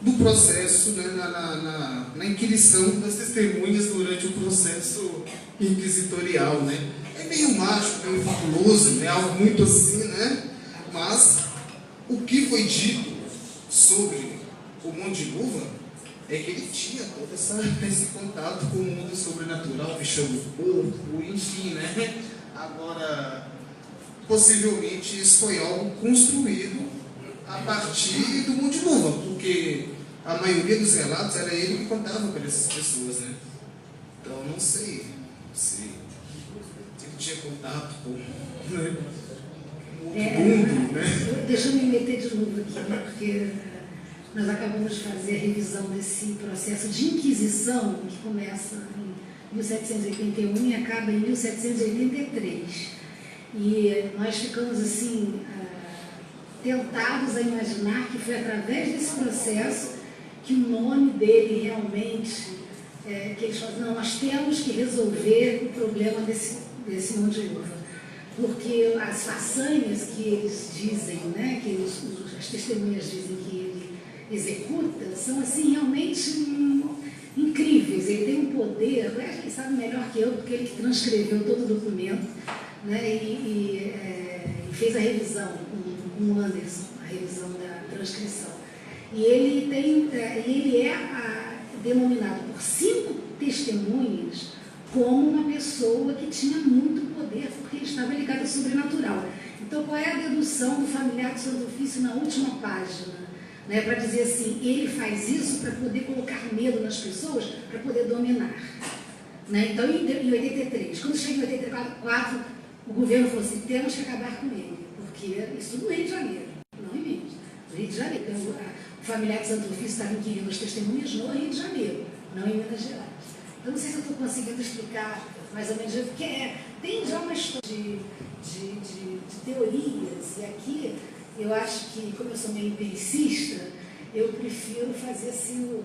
do processo, né, na inquirição das testemunhas durante o processo inquisitorial, né? É meio mágico, meio fabuloso, né? Algo muito assim, né? Mas o que foi dito sobre o Mão de Luva é que ele tinha todo esse contato com o mundo sobrenatural, fechando o corpo, enfim, né? Agora, possivelmente isso foi algo construído a partir do Mão de Luva, porque a maioria dos relatos era ele que contava para essas pessoas, né? Então, não sei se ele tinha contato com o mundo, né? Deixa eu me meter de novo aqui, né? Porque nós acabamos de fazer a revisão desse processo de inquisição que começa em 1781 e acaba em 1783. E nós ficamos assim tentados a imaginar que foi através desse processo que o nome dele realmente, que eles falam, não, nós temos que resolver o problema desse Mão de Luva. Porque as façanhas que eles dizem, né, que as testemunhas dizem que ele executa, são assim realmente incríveis. Ele tem um poder, eu acho que ele sabe melhor que eu, porque ele que transcreveu todo o documento, né, e fez a revisão com o Anderson, a revisão da transcrição. E ele é denominado por 5 testemunhas como uma pessoa que tinha muito poder, porque ele estava ligado ao sobrenatural. Então, qual é a dedução do familiar do Santo Ofício na última página? Né, para dizer assim, ele faz isso para poder colocar medo nas pessoas, para poder dominar. Né? Então, em 83, quando chega em 84, o governo falou assim, temos que acabar com ele, porque isso no Rio de Janeiro, não em Minas, no Rio de Janeiro. O familiar do Santo Ofício estava inquirindo as testemunhas no Rio de Janeiro, não em Minas Gerais. Eu não sei se eu estou conseguindo explicar mais ou menos, porque tem já uma história de teorias, e aqui eu acho que, como eu sou meio empiricista, eu prefiro fazer assim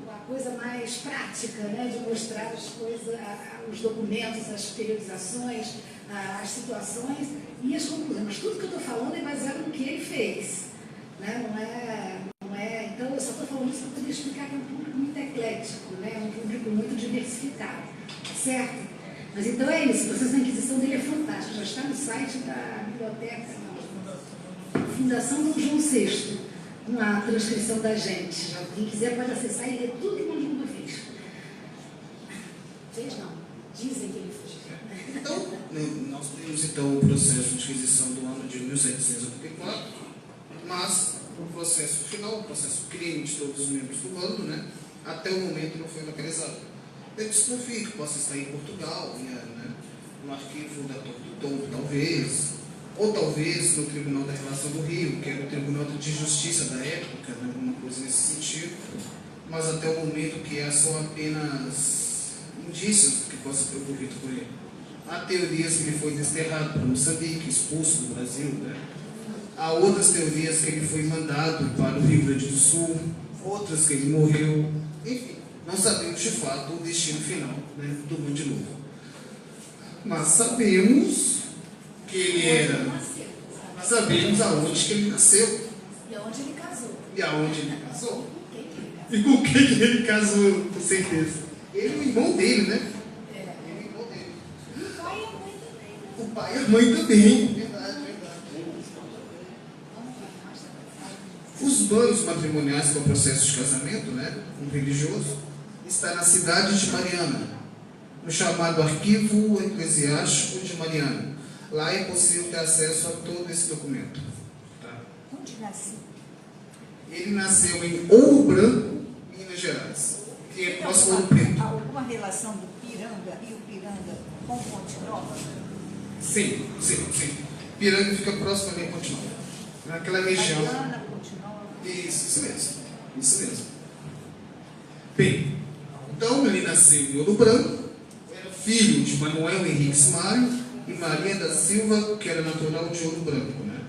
a coisa mais prática, né, de mostrar as coisas, os documentos, as periodizações, as situações e as conclusões. Mas tudo que eu estou falando é baseado no que ele fez. Né? Não é, então, eu só estou falando isso para poder explicar que é um público muito eclético, né? Um público muito diversificado, certo? Mas então é isso, o processo da Inquisição dele é fantástico, já está no site da biblioteca, Fundação Dom João VI, uma transcrição da gente. Já, quem quiser pode acessar e ler tudo que o Mão de Luva fez. Fez não, dizem que ele fez. Então, nós temos então o processo de Inquisição do ano de 1784, mas o processo final, o processo crime de todos os membros do bando, né, até o momento não foi localizado. Eu desconfio que possa estar em Portugal, né, no arquivo da Torre do Tombo, talvez, ou talvez no Tribunal da Relação do Rio, que era o Tribunal de Justiça da época, né, alguma coisa nesse sentido, mas até o momento que há só apenas indícios do que possa ter ocorrido com ele. Há teorias que ele foi desterrado para Moçambique, expulso do Brasil, né? Há outras teorias que ele foi mandado para o Rio Grande do Sul, outras que ele morreu, enfim, não sabemos de fato o destino final, né, do Mão de Luva. Mas sabemos que ele era, mas sabemos aonde que ele nasceu. E aonde ele casou. E aonde ele casou. E com quem que ele casou, com certeza. Ele e o irmão dele, né? Ele e o irmão dele. E o pai e a mãe também. O pai e a mãe também. Verdade. Os banhos matrimoniais para o processo de casamento, né, um religioso, está na cidade de Mariana, no chamado Arquivo Eclesiástico de Mariana. Lá é possível ter acesso a todo esse documento. Tá? Onde nasceu? Ele nasceu em Ouro Branco, Minas Gerais, que é próximo ao Ouro Preto. Alguma relação do Piranga, Rio Piranga, com Ponte Nova? Sim. Piranga fica próximo ali a Ponte Nova. Naquela região. Mariana, Ponte Nova. Isso mesmo. Bem, então ele nasceu em Ouro Branco, era filho de Manuel Henriques Mário e Maria da Silva, que era natural de Ouro Branco, né?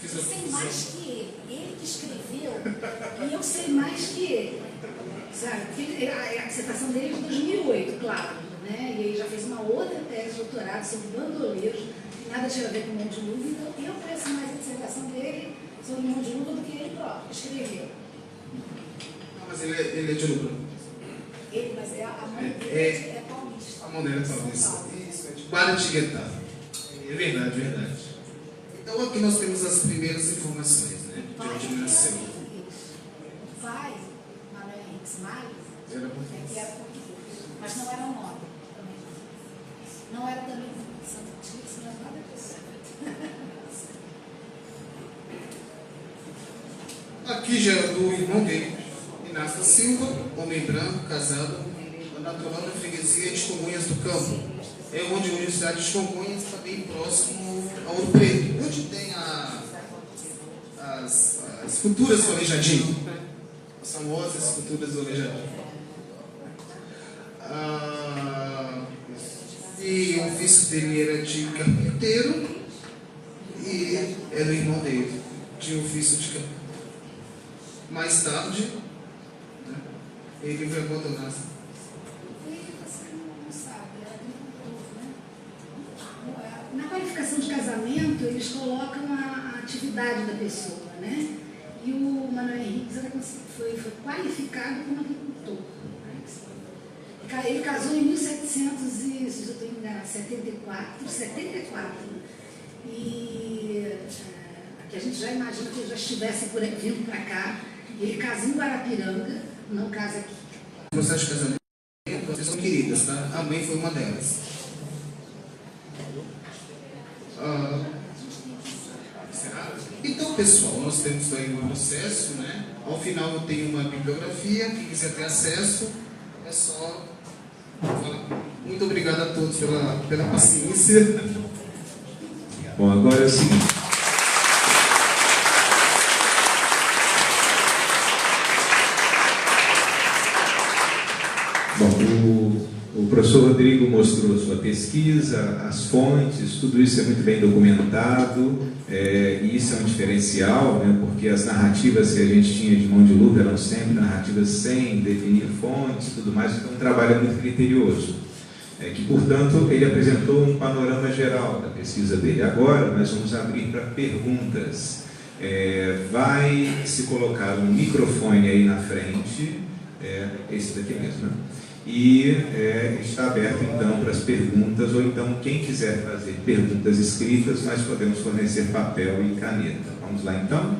Eu sei mais que ele. Ele que escreveu e eu sei mais que ele. Sabe? Porque a dissertação dele é de 2008, claro. Né? E ele já fez uma outra tese de doutorado sobre bandoleiros, que nada tinha a ver com o Mão de Luva. Então eu conheço mais a dissertação dele sobre o Mão de Luva do que ele próprio escreveu. Não, mas ele é de Ouro Branco. Ele, mas a mãe dele é paulista. A mão dele é paulista. Isso, é de Guaratinguetá. É verdade. Então, Então aqui nós temos as primeiras informações, né, de onde ele nasceu. O pai, Manuel Henriques Maia, Era era português, mas não era um nome também. Não era também Santo Tício, não era nada disso. Aqui já é do irmão dele, Inácio da Silva, homem branco, casado, natural da freguesia de Congonhas do Campo. É onde hoje a cidade de Congonhas está bem próximo ao Ouro Preto, onde tem as esculturas do Aleijadinho, as famosas esculturas do Aleijadinho. E o ofício dele era de carpinteiro e era o irmão dele, de ofício de carpinteiro. Mais tarde, né, ele vai abandonar. Na qualificação de casamento, eles colocam a atividade da pessoa, né? E o Manuel Henriques foi qualificado como agricultor. Né? Ele casou em 1700 e, se eu estou enganado, 74. E aqui a gente já imagina que ele já estivesse vindo para cá. Ele casa em Guarapiranga, não casa aqui. O processo de casamento, vocês são queridas, tá? A mãe foi uma delas. Então, pessoal, nós temos aí um processo, né? Ao final eu tenho uma bibliografia, quem quiser ter acesso, é só falar. Muito obrigado a todos pela paciência. Bom, agora é o seguinte. Bom, o professor Rodrigo mostrou sua pesquisa, as fontes, tudo isso é muito bem documentado, e isso é um diferencial, né, porque as narrativas que a gente tinha de mão de luva eram sempre narrativas sem definir fontes e tudo mais, então um trabalho muito criterioso. Que, portanto, ele apresentou um panorama geral da pesquisa dele. Agora nós vamos abrir para perguntas. Vai se colocar um microfone aí na frente, esse daqui mesmo, né? E está aberto então para as perguntas, ou então quem quiser fazer perguntas escritas, nós podemos fornecer papel e caneta. Vamos lá então?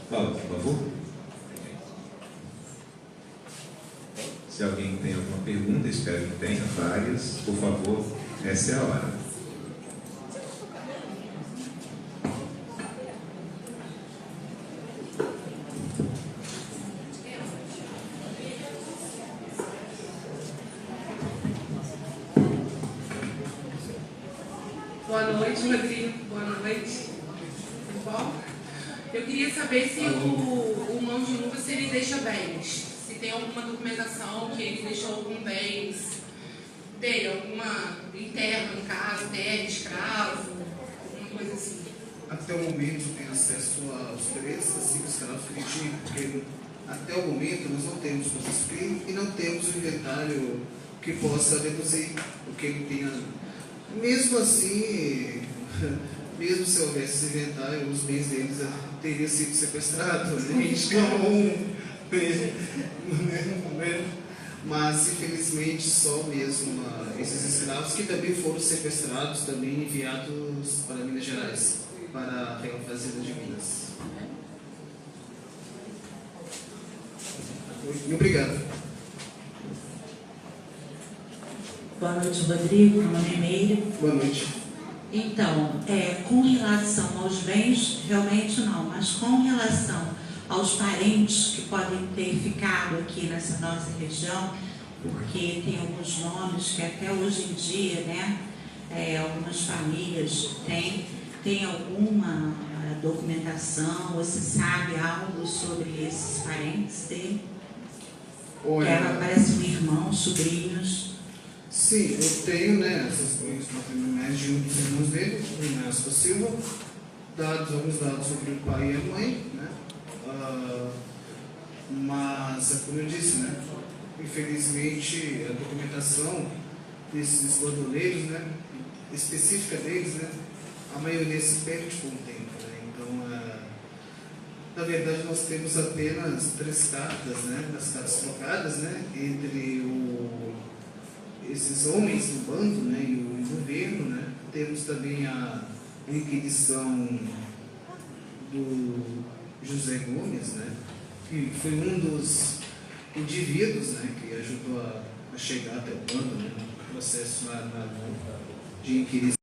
Fala, por favor. Se alguém tem alguma pergunta, espero que tenha várias, por favor, essa é a hora. Boa noite, Rodrigo. Boa noite. Tudo bom? Eu queria saber se o mão de luva, se ele deixa bens. Se tem alguma documentação que ele deixou algum bens dele, alguma enterro em casa, terra, escravo, alguma coisa assim. Até o momento tem acesso aos 3 a 5 escravos que ele tinha, porque até o momento nós não temos o espírito e não temos o inventário que possa deduzir o que ele tenha. Mesmo assim, mesmo se houvesse esse inventário, os bens deles teriam sido sequestrados, a gente mas infelizmente só mesmo esses escravos que também foram sequestrados, também enviados para Minas Gerais, para a Real Fazenda de Minas. E obrigado. Boa noite, Rodrigo. Meu nome é Meire. Boa noite. Então, com relação aos bens, realmente não, mas com relação aos parentes que podem ter ficado aqui nessa nossa região, porque tem alguns nomes que até hoje em dia, né, algumas famílias tem alguma documentação, você sabe algo sobre esses parentes dele? Parece um irmão, sobrinhos. Sim, eu tenho, né, essas coisas, mais de um dos irmãos dele, o Inácio da Silva, alguns dados sobre o pai e a mãe, né, mas, como eu disse, né, infelizmente a documentação desses bandoleiros, né, específica deles, né, a maioria se perde com o tempo, né, então, na verdade nós temos apenas 3 cartas, né, as cartas trocadas, né, entre esses homens do bando, né, e o governo, né. Temos também inquirição do José Gomes, né, que foi um dos indivíduos, né, que ajudou a chegar até o bando, né, no processo de inquirição.